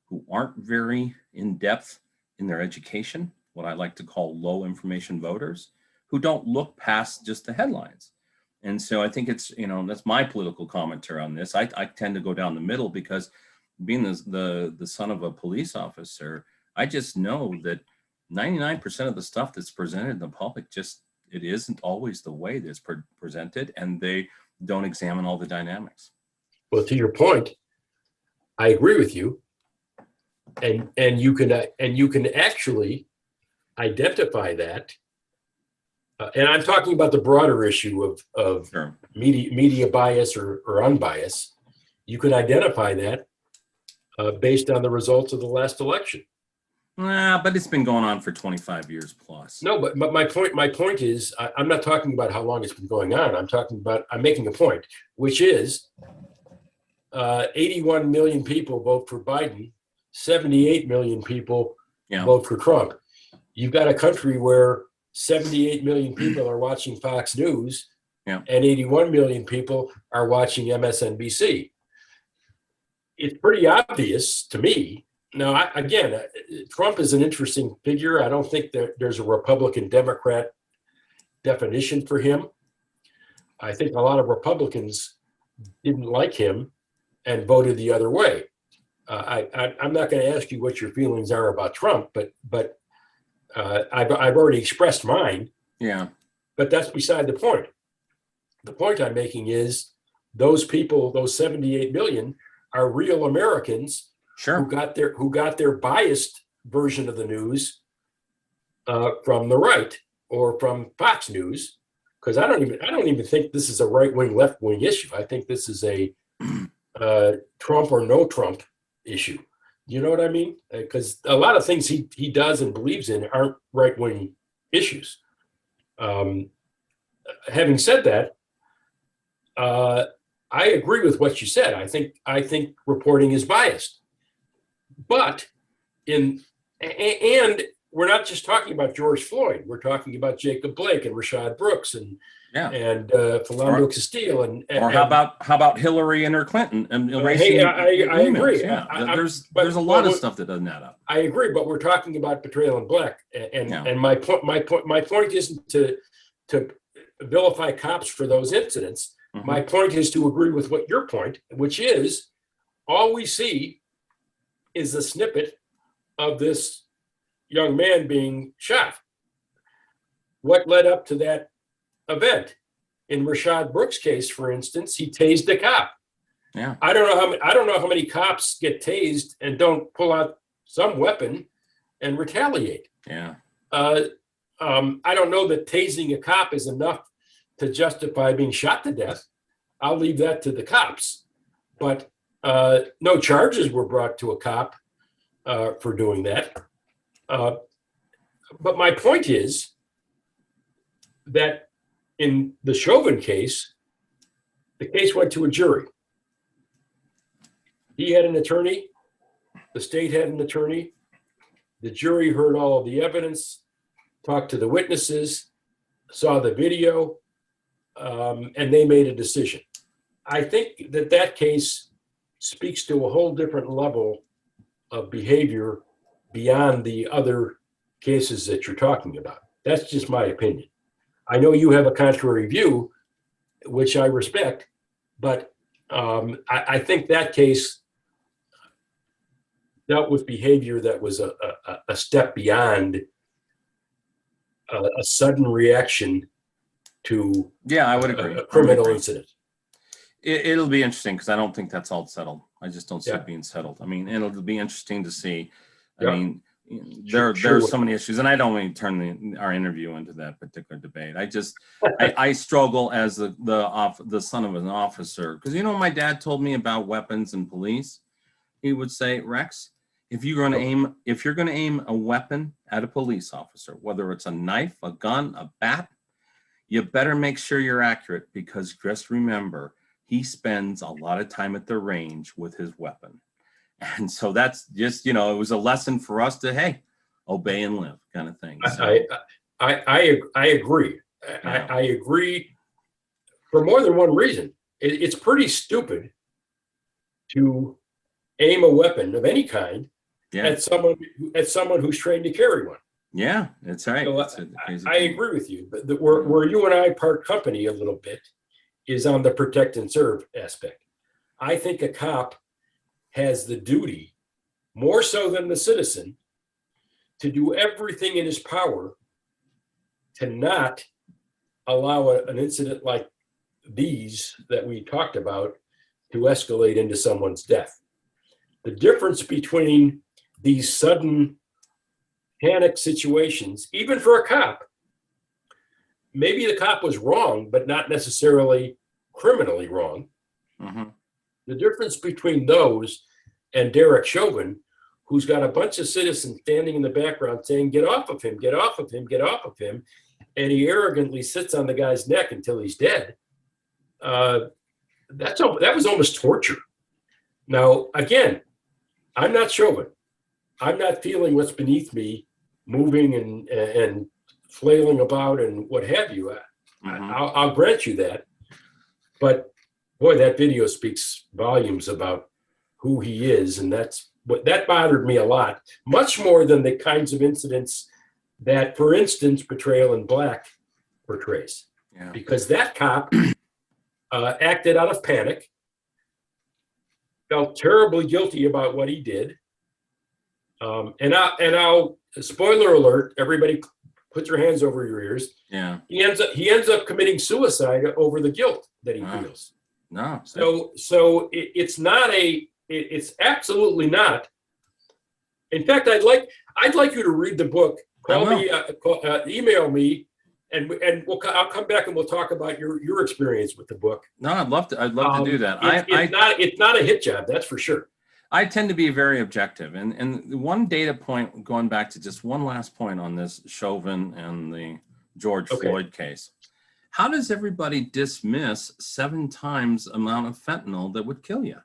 who aren't very in depth in their education, what I like to call low information voters, who don't look past just the headlines. And so I think it's, that's my political commentary on this. I tend to go down the middle, because being the son of a police officer, I just know that 99% of the stuff that's presented in the public, just it isn't always the way that's presented, and they don't examine all the dynamics. Well, to your point, I agree with you, and you can actually identify that. And I'm talking about the broader issue of Sure. media bias or unbiased. You can identify that based on the results of the last election. But it's been going on for 25 years plus. No, but my point is, I'm not talking about how long it's been going on. I'm making a point, which is 81 million people vote for Biden, 78 million people vote for Trump. You've got a country where 78 million people are watching Fox News, and 81 million people are watching MSNBC. It's pretty obvious to me. Now, again, Trump is an interesting figure. I don't think that there's a Republican-Democrat definition for him. I think a lot of Republicans didn't like him and voted the other way. I'm not going to ask you what your feelings are about Trump, but I've already expressed mine. Yeah. But that's beside the point. The point I'm making is those people, those 78 million, are real Americans. Sure. who got their biased version of the news from the right or from Fox News, because I don't even think this is a right wing, left wing issue. I think this is a Trump or no Trump issue. You know what I mean? Because a lot of things he does and believes in aren't right wing issues. Having said that, I agree with what you said. I think reporting is biased. But and we're not just talking about George Floyd. We're talking about Jacob Blake and Rashad Brooks and Philando Castile or how about Hillary and her Clinton and erasing I agree. Yeah, there's a lot of stuff that doesn't add up. I agree, but we're talking about betrayal in black, and my point isn't to vilify cops for those incidents. Mm-hmm. My point is to agree with what your point, which is all we see is a snippet of this young man being shot. What led up to that event? In Rashad Brooks' case, for instance, he tased a cop. Yeah. I don't know how many cops get tased and don't pull out some weapon and retaliate. Yeah. I don't know that tasing a cop is enough to justify being shot to death. I'll leave that to the cops. But no charges were brought to a cop for doing that. But my point is that in the Chauvin case, the case went to a jury. He had an attorney. The state had an attorney. The jury heard all of the evidence, talked to the witnesses, saw the video, and they made a decision. I think that case speaks to a whole different level of behavior beyond the other cases that you're talking about. That's just my opinion. I know you have a contrary view, which I respect, but I think that case dealt with behavior that was a step beyond a sudden reaction to I would agree. A criminal incident. It'll be interesting because I don't think that's all settled. I just don't see it being settled. I mean, it'll be interesting to see. I mean, there are so many issues, and I don't want to turn our interview into that particular debate. I struggle as the son of an officer because my dad told me about weapons and police. He would say, Rex, if you're going to aim a weapon at a police officer, whether it's a knife, a gun, a bat, you better make sure you're accurate because just remember, he spends a lot of time at the range with his weapon. And so that's just, it was a lesson for us to, hey, obey and live kind of thing. So, I agree. I agree for more than one reason. It's pretty stupid to aim a weapon of any kind at someone who's trained to carry one. Yeah, that's right. So I agree with you. But where you and I part company a little bit is on the protect and serve aspect. I think a cop has the duty, more so than the citizen, to do everything in his power to not allow an incident like these that we talked about to escalate into someone's death. The difference between these sudden panic situations, even for a cop, maybe the cop was wrong, but not necessarily criminally wrong. Mm-hmm. The difference between those and Derek Chauvin, who's got a bunch of citizens standing in the background saying, get off of him, get off of him, get off of him. And he arrogantly sits on the guy's neck until he's dead. That was almost torture. Now, again, I'm not Chauvin. I'm not feeling what's beneath me, moving and flailing about and what have you. Mm-hmm. I'll grant you that. But boy, that video speaks volumes about who he is. And that bothered me a lot, much more than the kinds of incidents that, for instance, Betrayal in Black portrays. Yeah. Because that cop acted out of panic, felt terribly guilty about what he did. And I'll spoiler alert, everybody put your hands over your ears. Yeah. He ends up committing suicide over the guilt that he feels. No. So it's absolutely not. In fact, I'd like you to read the book. Call me, email me, and I'll come back and we'll talk about your experience with the book. No, I'd love to do that. It's not a hit job, that's for sure. I tend to be very objective, and one data point, going back to just one last point on this Chauvin and the George Floyd case. How does everybody dismiss 7 times the amount of fentanyl that would kill you?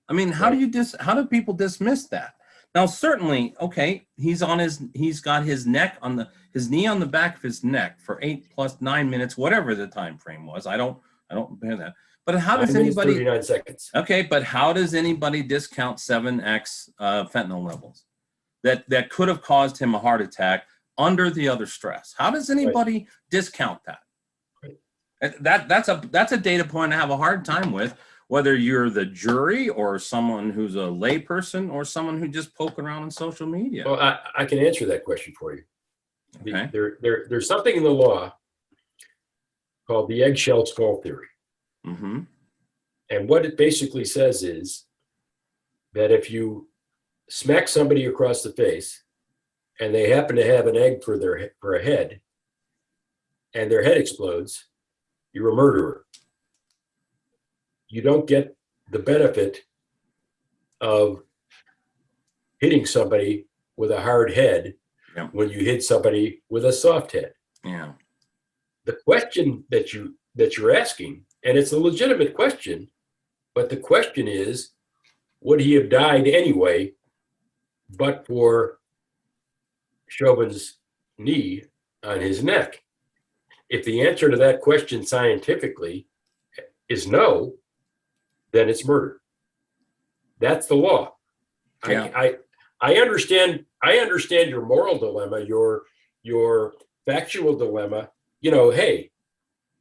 I mean, how do people dismiss that? Now, certainly, okay, he's got his knee on the back of his neck for 8 + 9 minutes, whatever the time frame was. I don't bear that. But how does anybody? 39 seconds. Okay, but how does anybody discount 7x fentanyl levels that could have caused him a heart attack under the other stress? How does anybody discount that? Right. That's a data point I have a hard time with, whether you're the jury or someone who's a layperson or someone who just poke around on social media. Well, I can answer that question for you. Okay. There's something in the law called the eggshell skull theory. Mm-hmm. And what it basically says is that if you smack somebody across the face and they happen to have an egg for a head and their head explodes, you're a murderer. You don't get the benefit of hitting somebody with a hard head when you hit somebody with a soft head. Yeah. The question that you're asking, and it's a legitimate question, but the question is, would he have died anyway, but for Chauvin's knee on his neck? If the answer to that question scientifically is no, then it's murder. That's the law. Yeah. I understand your moral dilemma, your factual dilemma. Hey,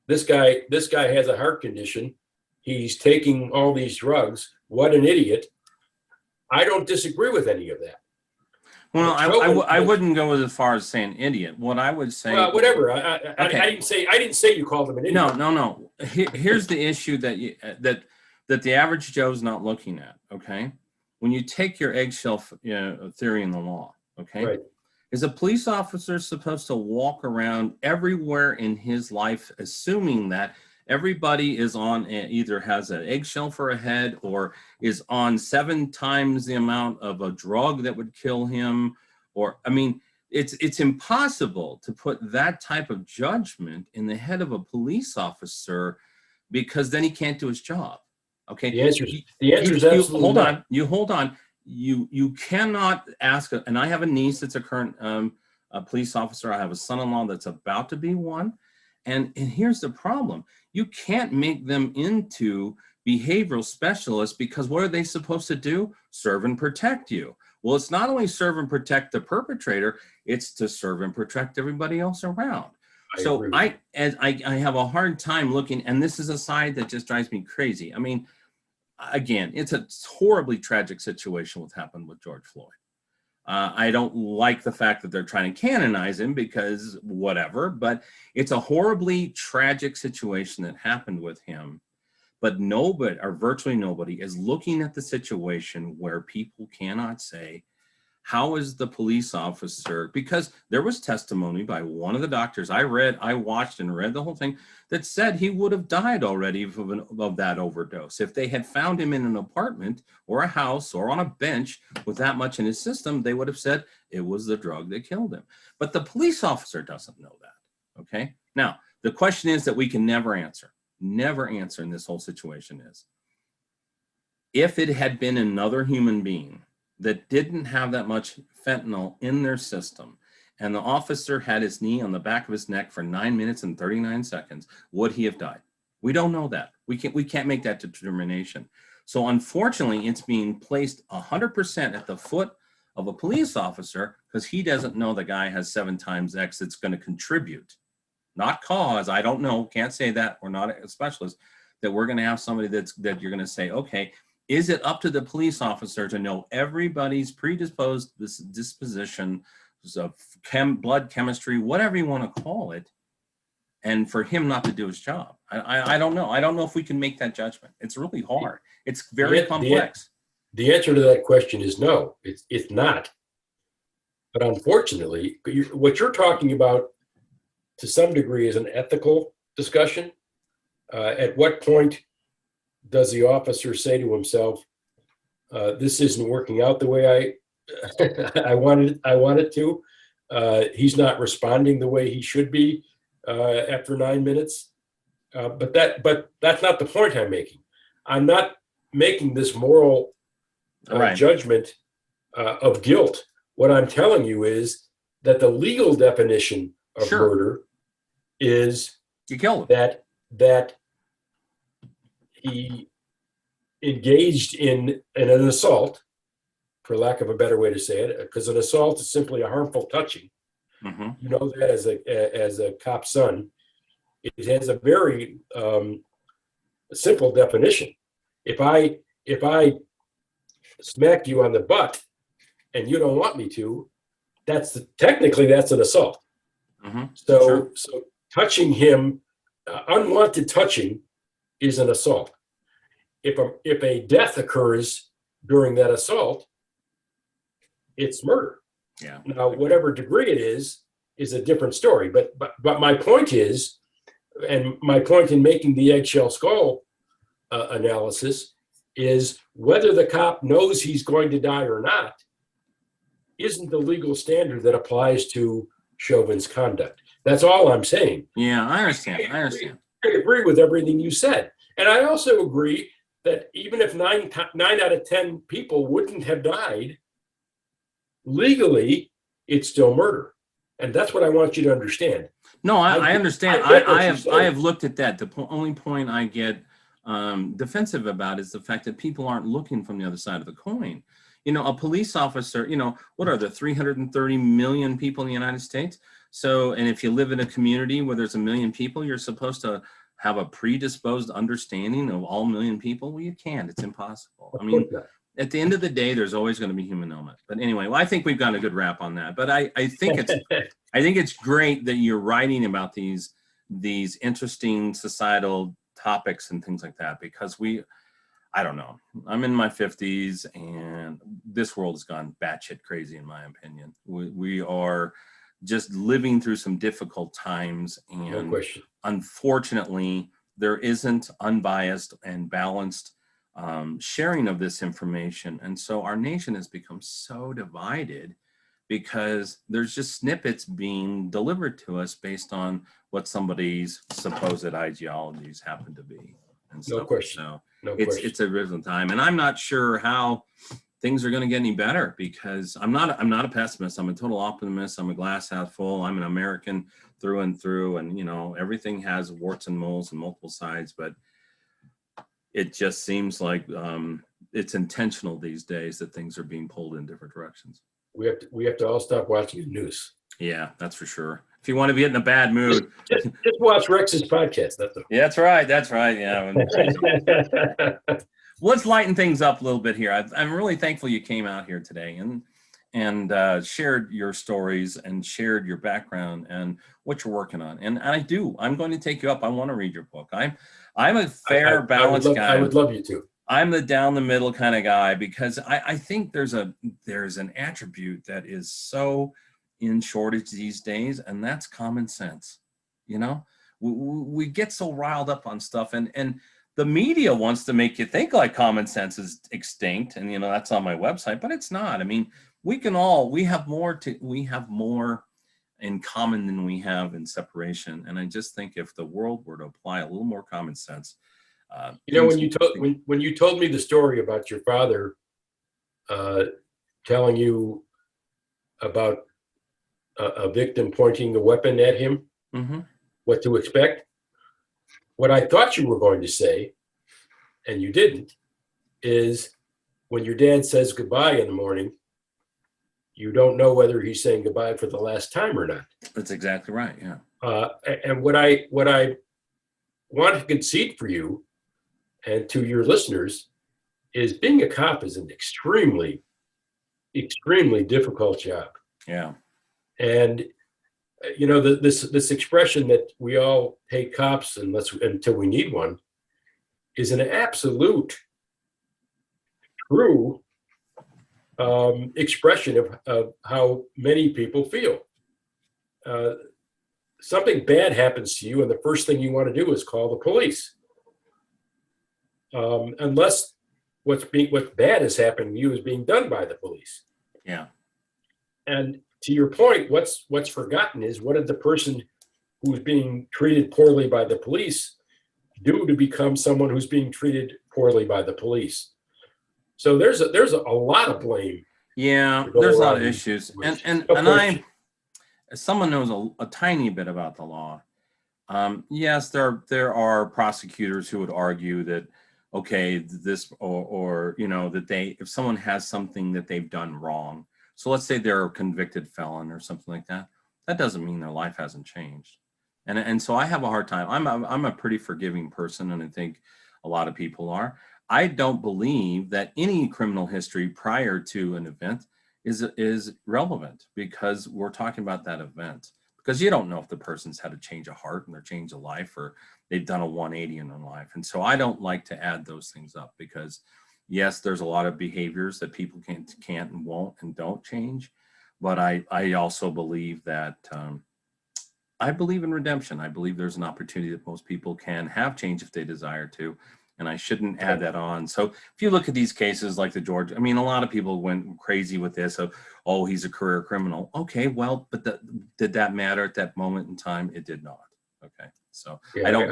this guy has a heart condition. He's taking all these drugs. What an idiot. I don't disagree with any of that. Well, I wouldn't go as far as saying idiot. What I would say. Well, whatever. I didn't say you called him an idiot. No. Here's the issue that the average Joe's not looking at. Okay, when you take your eggshell theory in the law, okay, right. Is a police officer supposed to walk around everywhere in his life assuming that everybody is on either has an eggshell for a head or is on 7 times the amount of a drug that would kill him? Or, I mean, it's impossible to put that type of judgment in the head of a police officer, because then he can't do his job. Okay. The answer is absolutely hold not. on. You cannot ask, and I have a niece that's a current a police officer. I have a son-in-law that's about to be one. And here's the problem. You can't make them into behavioral specialists, because what are they supposed to do? Serve and protect you. Well, it's not only serve and protect the perpetrator, it's to serve and protect everybody else around. I have a hard time looking, and this is a side that just drives me crazy. I mean, again, it's a horribly tragic situation what happened with George Floyd. I don't like the fact that they're trying to canonize him because whatever, but it's a horribly tragic situation that happened with him. But nobody, or virtually nobody, is looking at the situation where people cannot say, how is the police officer, because there was testimony by one of the doctors I watched and read the whole thing, that said he would have died already of that overdose. If they had found him in an apartment or a house or on a bench with that much in his system, they would have said it was the drug that killed him. But the police officer doesn't know that, okay? Now, the question is that we can never answer in this whole situation is, if it had been another human being that didn't have that much fentanyl in their system, and the officer had his knee on the back of his neck for 9 minutes and 39 seconds, would he have died? We don't know that. We can't make that determination. So unfortunately, it's being placed 100% at the foot of a police officer because he doesn't know the guy has 7 times X that's going to contribute, not cause. I don't know, can't say that. We're not a specialist, that we're going to have somebody that you're going to say, okay, is it up to the police officer to know everybody's predisposed disposition of blood chemistry, whatever you want to call it, and for him not to do his job? I don't know. I don't know if we can make that judgment. It's really hard. It's very complex. The answer to that question is no, it's not. But unfortunately, what you're talking about to some degree is an ethical discussion. At what point does the officer say to himself, this isn't working out the way I wanted it to. He's not responding the way he should be after 9 minutes. But that's not the point I'm making. I'm not making this moral judgment of guilt. What I'm telling you is that the legal definition of murder is you kill him. That he engaged in an assault, for lack of a better way to say it, because an assault is simply a harmful touching. Mm-hmm. You know that as a cop's son. It has a very simple definition. If I smack you on the butt and you don't want me to, technically that's an assault. Mm-hmm. So touching him, unwanted touching, is an assault. If a death occurs during that assault, it's murder. Yeah. Now, whatever degree it is a different story. But my point is, and my point in making the eggshell skull analysis is, whether the cop knows he's going to die or not isn't the legal standard that applies to Chauvin's conduct. That's all I'm saying. Yeah, I understand. I agree with everything you said. And I also agree that even if 9 out of 10 people wouldn't have died, legally, it's still murder. And that's what I want you to understand. No, I understand. I have looked at that. The only point I get defensive about is the fact that people aren't looking from the other side of the coin. You know, a police officer, what are there, 330 million people in the United States? So, and if you live in a community where there's 1 million people, you're supposed to have a predisposed understanding of all 1 million people. Well, you can't. It's impossible. I mean, at the end of the day, there's always going to be human element. But anyway, I think we've got a good wrap on that. But I think it's great that you're writing about these interesting societal topics and things like that, because I don't know. I'm in my 50s, and this world has gone batshit crazy, in my opinion. We are just living through some difficult times, and no question. Unfortunately, there isn't unbiased and balanced sharing of this information. And so our nation has become so divided because there's just snippets being delivered to us based on what somebody's supposed ideologies happen to be. And no question. So no question. It's a rhythm time. And I'm not sure how things are going to get any better, because I'm not a pessimist. I'm a total optimist. I'm a glass half full. I'm an American through and through. And, everything has warts and moles and multiple sides, but it just seems like it's intentional these days that things are being pulled in different directions. We have to all stop watching the news. Yeah, that's for sure. If you want to be in a bad mood, just watch Rex's podcast. That's all. Yeah, that's right. Yeah. let's lighten things up a little bit here. I'm really thankful you came out here today and shared your stories and shared your background and what you're working on. And I'm going to take you up. I want to read your book. I'm a fair, balanced guy. I would love you to. I'm the down the middle kind of guy because I think there's an attribute that is so in shortage these days, and that's common sense. You know, we get so riled up on stuff, and the media wants to make you think like common sense is extinct, and that's on my website, but it's not. I mean, we have more in common than we have in separation, and I just think if the world were to apply a little more common sense. When you told me the story about your father telling you about a victim pointing the weapon at him, what to expect, what I thought you were going to say, and you didn't, is when your dad says goodbye in the morning, you don't know whether he's saying goodbye for the last time or not. That's exactly right. Yeah. And what I want to concede for you and to your listeners is being a cop is an extremely, extremely difficult job. Yeah. And this expression that we all hate cops until we need one is an absolute true expression of how many people feel. Something bad happens to you, and the first thing you want to do is call the police. Unless what's bad is happening to you is being done by the police. Yeah. And to your point, what's forgotten is what did the person who's being treated poorly by the police do to become someone who's being treated poorly by the police? So there's a lot of blame. Yeah, there's a lot of issues, and as someone knows a tiny bit about the law, yes, there are prosecutors who would argue that okay, this or that if someone has something that they've done wrong, so let's say they're a convicted felon or something like that, that doesn't mean their life hasn't changed, and so I have a hard time. I'm a pretty forgiving person, and I think a lot of people are. I don't believe that any criminal history prior to an event is relevant because we're talking about that event. Because you don't know if the person's had a change of heart and they're changed of life or they've done a 180 in their life. And so I don't like to add those things up because yes, there's a lot of behaviors that people can't and won't and don't change. But I also believe that I believe in redemption. I believe there's an opportunity that most people can have change if they desire to. And I shouldn't add that on. So if you look at these cases like the George, I mean, a lot of people went crazy with this of, oh, he's a career criminal. Okay, well, but did that matter at that moment in time? It did not. Okay, so yeah, I don't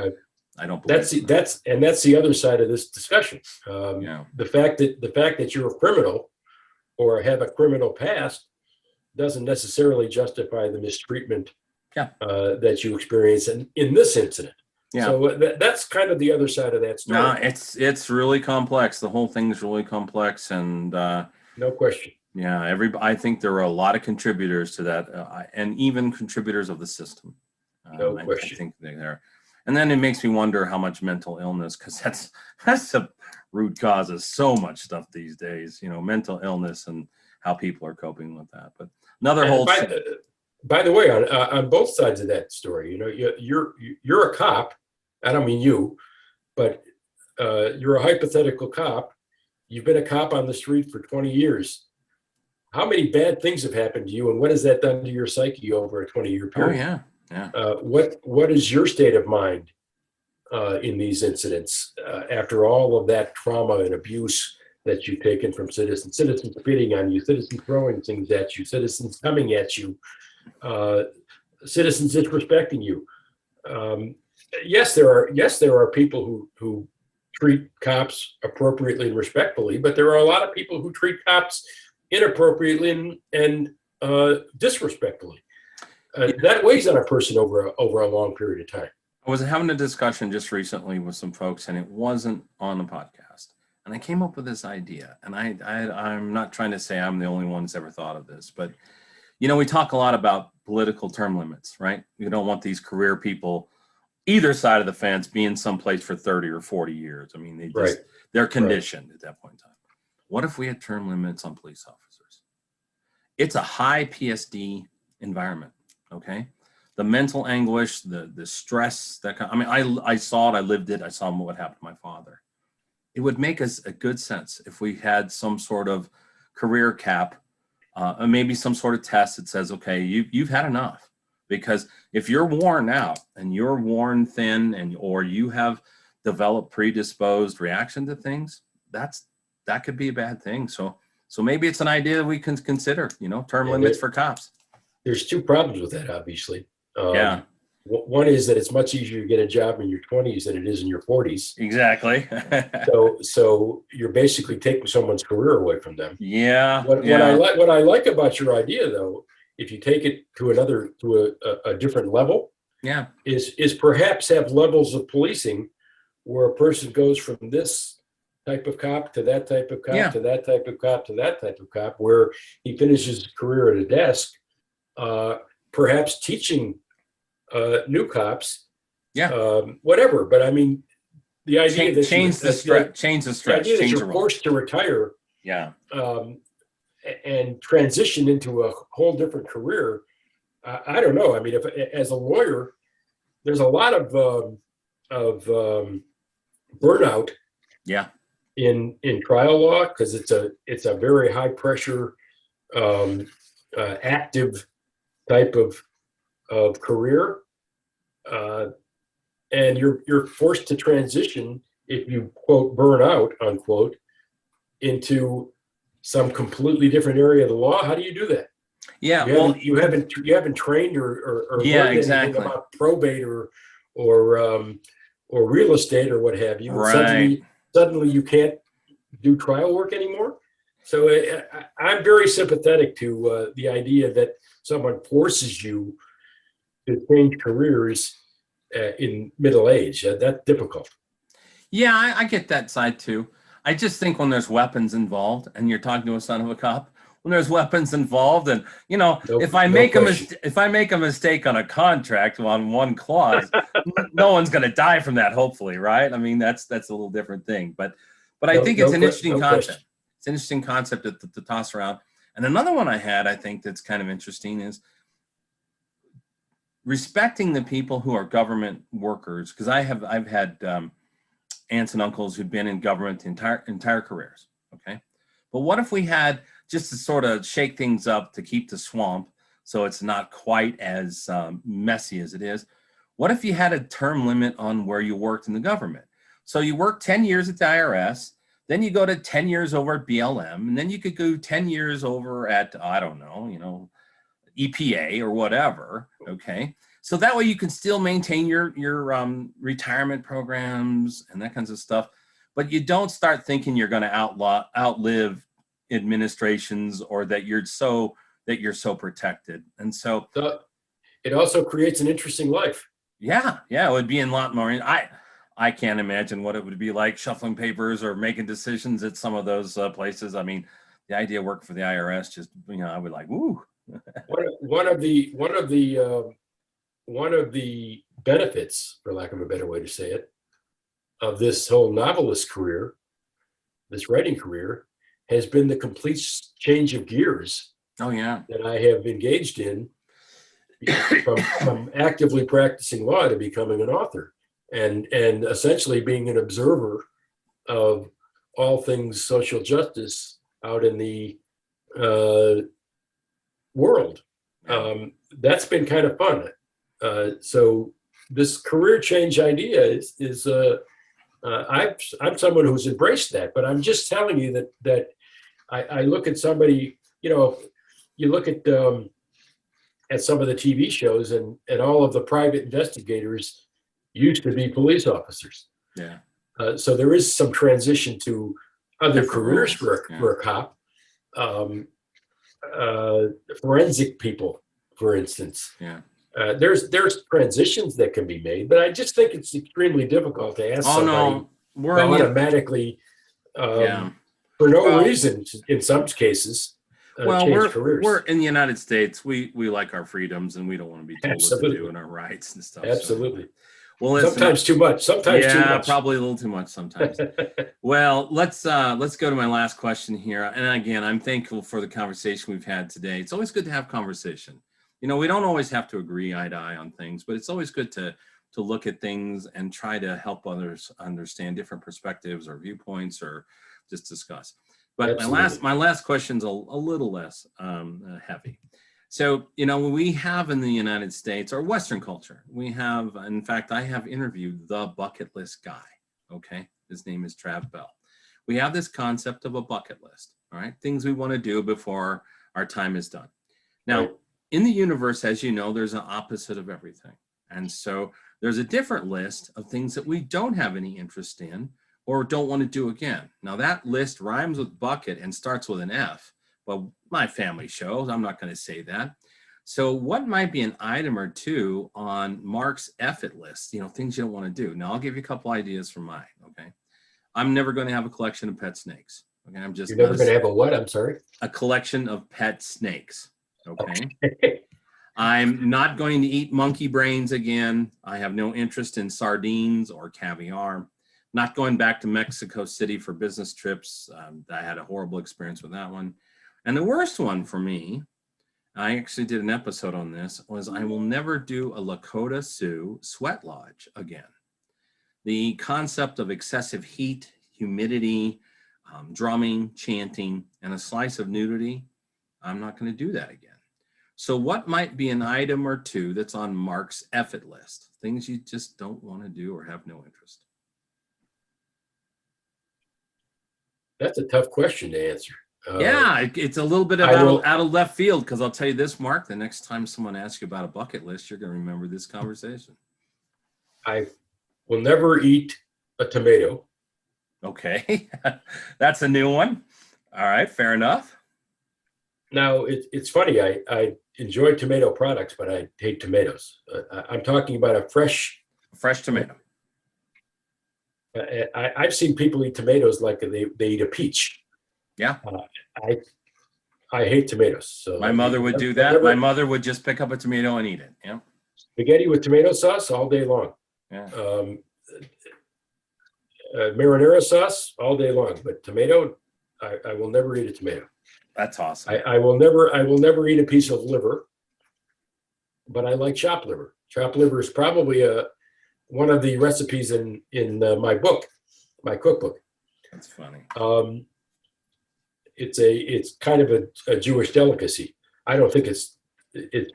believe that's the other side of this discussion. Yeah. The fact that you're a criminal or have a criminal past doesn't necessarily justify the mistreatment that you experience in this incident. Yeah. So that's kind of the other side of that story. No, it's really complex. The whole thing is really complex, and no question. Yeah, I think there are a lot of contributors to that, and even contributors of the system. No question. I think they're there, and then it makes me wonder how much mental illness, because that's the root cause of so much stuff these days. Mental illness and how people are coping with that. But another whole. By the way, on both sides of that story, you're a cop. I don't mean you, but you're a hypothetical cop. You've been a cop on the street for 20 years. How many bad things have happened to you, and what has that done to your psyche over a 20-year period? Oh, yeah. What is your state of mind in these incidents after all of that trauma and abuse that you've taken from citizens spitting on you, citizens throwing things at you, citizens coming at you, citizens disrespecting you? Yes, there are people who treat cops appropriately and respectfully, but there are a lot of people who treat cops inappropriately and disrespectfully. That weighs on a person over a long period of time. I was having a discussion just recently with some folks, and it wasn't on the podcast. And I came up with this idea, and I'm not trying to say I'm the only one that's ever thought of this, but we talk a lot about political term limits, right? We don't want these career people either side of the fence be in some place for 30 or 40 years. I mean, Right. they're conditioned at that point in time. What if we had term limits on police officers? It's a high PSD environment, okay? The mental anguish, the stress, I mean, I saw it, I lived it, I saw what happened to my father. It would make us a good sense if we had some sort of career cap, and maybe some sort of test that says, okay, you've had enough. Because if you're worn out and you're worn thin, or you have developed predisposed reaction to things, that could be a bad thing. So maybe it's an idea that we can consider, term limits for cops. There's two problems with that, obviously. Yeah. One is that it's much easier to get a job in your 20s than it is in your 40s. Exactly. So you're basically taking someone's career away from them. Yeah. What I like about your idea, though, if you take it to a different level, yeah, is perhaps have levels of policing where a person goes from this type of cop to that type of cop to that type of cop to that type of cop, where he finishes his career at a desk, perhaps teaching new cops, whatever. But I mean, the idea that change the stretch, the idea that you're forced to retire, and transition into a whole different career. I don't know. I mean, if as a lawyer, there's a lot of burnout. Yeah. In trial law, because it's a very high pressure, active type of career, and you're forced to transition, if you quote burn out unquote, into some completely different area of the law. How do you do that? Yeah, you haven't trained or learned anything about probate or real estate or what have you. Right. Suddenly you can't do trial work anymore. So I'm very sympathetic to the idea that someone forces you to change careers in middle age. That's difficult. Yeah, I get that side too. I just think when there's weapons involved and you're talking to a son of a cop, when there's weapons involved, and if I make a mistake on a contract on one clause, no one's going to die from that, hopefully, right? I mean, that's a little different thing, but I think it's an interesting concept. It's an interesting concept to toss around. And another one I think that's kind of interesting is respecting the people who are government workers, because I've had aunts and uncles who've been in government the entire careers. Okay, but what if we had, just to sort of shake things up to keep the swamp so it's not quite as messy as it is, what if you had a term limit on where you worked in the government? So you work 10 years at the IRS, then you go to 10 years over at BLM, and then you could go 10 years over at, I don't know, EPA or whatever, okay? So that way you can still maintain your retirement programs and that kinds of stuff, but you don't start thinking you're going to outlive administrations, or that you're so protected. And so it also creates an interesting life. Yeah, it would be a lot more. I can't imagine what it would be like shuffling papers or making decisions at some of those places. I mean, the idea of working for the IRS, just I would like, woo. One of the benefits, for lack of a better way to say it, of this whole novelist career, this writing career, has been the complete change of gears. Oh yeah, that I have engaged in, from actively practicing law to becoming an author, and essentially being an observer of all things social justice out in the world. That's been kind of fun. So this career change idea is I'm someone who's embraced that, but I'm just telling you that I look at somebody, you look at some of the TV shows, and all of the private investigators used to be police officers. Yeah. So there is some transition to other careers for a cop. Forensic people, for instance. Yeah. There's transitions that can be made, but I just think it's extremely difficult to ask somebody to automatically, for no reason, in some cases, change careers. We're in the United States. We like our freedoms, and we don't want to be told what to do, and our rights and stuff. Absolutely. So. Well, listen, Sometimes too much. Sometimes too yeah, much. probably a little too much sometimes. Well, let's go to my last question here. And again, I'm thankful for the conversation we've had today. It's always good to have conversation. You know, we don't always have to agree eye to eye on things, but it's always good to look at things and try to help others understand different perspectives or viewpoints or just discuss. But Absolutely. my last question's a little less heavy. So, you know, we have in the United States or Western culture, we have, in fact, I have interviewed the bucket list guy. Okay. His name is Trav Bell. We have this concept of a bucket list. All right. Things we want to do before our time is done. Now, Right. in the universe, as you know, there's an opposite of everything. And so there's a different list of things that we don't have any interest in or don't want to do again. Now, that list rhymes with bucket and starts with an F. Well, my family shows, I'm not going to say that. So what might be an item or two on Mark's F it list, you know, things you don't want to do? Now, I'll give you a couple ideas from mine, okay? I'm never going to have a collection of pet snakes. Okay, I'm just You're never going to have a what? I'm sorry. a collection of pet snakes. Okay. I'm not going to eat monkey brains again. I have no interest in sardines or caviar. Not going back to Mexico City for business trips. I had a horrible experience with that one. And the worst one for me, I actually did an episode on this, was I will never do a Lakota Sioux sweat lodge again. The concept of excessive heat, humidity, drumming, chanting, and a slice of nudity, I'm not going to do that again. So what might be an item or two that's on Mark's F it list? Things you just don't want to do or have no interest. That's a tough question to answer. Yeah, it's a little bit of out of left field because I'll tell you this, Mark, the next time someone asks you about a bucket list, you're going to remember this conversation. I will never eat a tomato. Okay, that's a new one. All right, fair enough. Now, it's funny. I enjoy tomato products, but I hate tomatoes. I'm talking about a fresh tomato. I've seen people eat tomatoes like they eat a peach. Yeah. I hate tomatoes. So my mother would do that. My mother would just pick up a tomato and eat it. Yeah. Spaghetti with tomato sauce all day long. Yeah. Marinara sauce all day long, but tomato, I will never eat a tomato. That's awesome. I will never eat a piece of liver, but I like chopped liver. Chopped liver is probably one of the recipes in my book, my cookbook. That's funny. It's kind of a Jewish delicacy. I don't think it's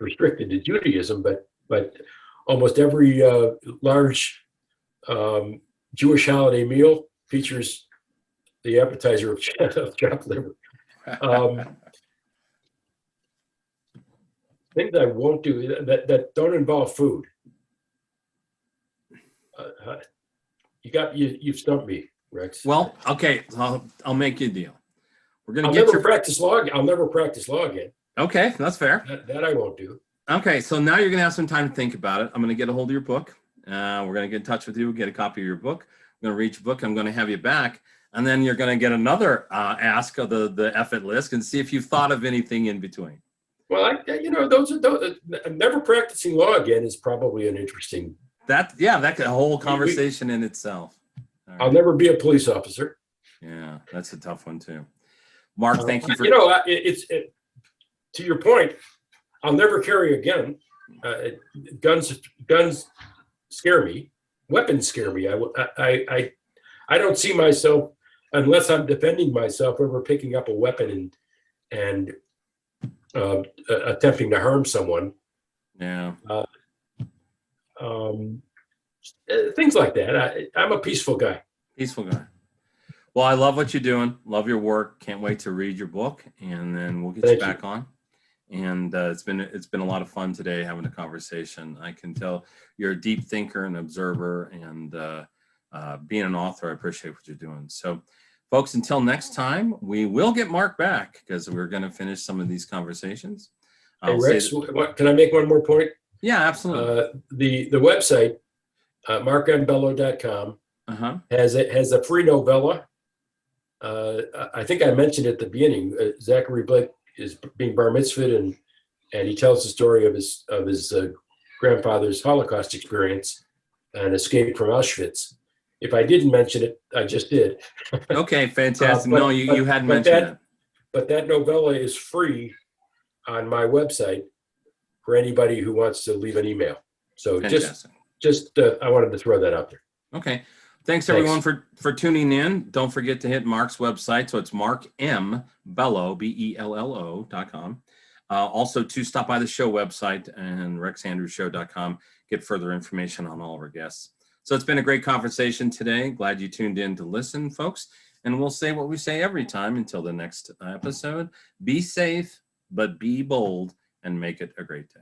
restricted to Judaism, but almost every large Jewish holiday meal features the appetizer of chopped liver. Things I won't do that don't involve food. You've stumped me, Rex. Well, okay, I'll make you a deal. We're gonna I'll never practice law again. Okay, that's fair. That I won't do. Okay, so now you're gonna have some time to think about it. I'm gonna get a hold of your book. We're gonna get in touch with you, get a copy of your book. I'm gonna read your book. I'm gonna have you back, and then you're gonna get another ask of the F it list and see if you've thought of anything in between. Well, those never practicing law again is probably an interesting. That's a whole conversation in itself. Right. I'll never be a police officer. Yeah, that's a tough one too. Mark, thank you for. To your point, I'll never carry a gun. Guns scare me. Weapons scare me. I don't see myself, unless I'm defending myself, ever picking up a weapon and attempting to harm someone. Yeah. Things like that. I'm a peaceful guy. Peaceful guy. Well, I love what you're doing. Love your work. Can't wait to read your book, and then we'll get you back on. And it's been a lot of fun today having a conversation. I can tell you're a deep thinker and observer, and being an author, I appreciate what you're doing. So, folks, until next time, we will get Mark back because we're going to finish some of these conversations. Hey, Rex, can I make one more point? Yeah, absolutely. The website, markbello.com, has a free novella. I think I mentioned at the beginning, Zachary Blake is being bar mitzvahed, and he tells the story of his grandfather's Holocaust experience. and escape from Auschwitz. If I didn't mention it, I just did. Okay, fantastic. No, you hadn't mentioned it. But that novella is free on my website for anybody who wants to leave an email. So Fantastic. I wanted to throw that out there. Okay. Thanks everyone for tuning in. Don't forget to hit Mark's website. So it's markmbello, BELLO.com. Also to stop by the show website and rexandrewshow.com. Get further information on all of our guests. So it's been a great conversation today. Glad you tuned in to listen, folks. And we'll say what we say every time until the next episode. Be safe, but be bold and make it a great day.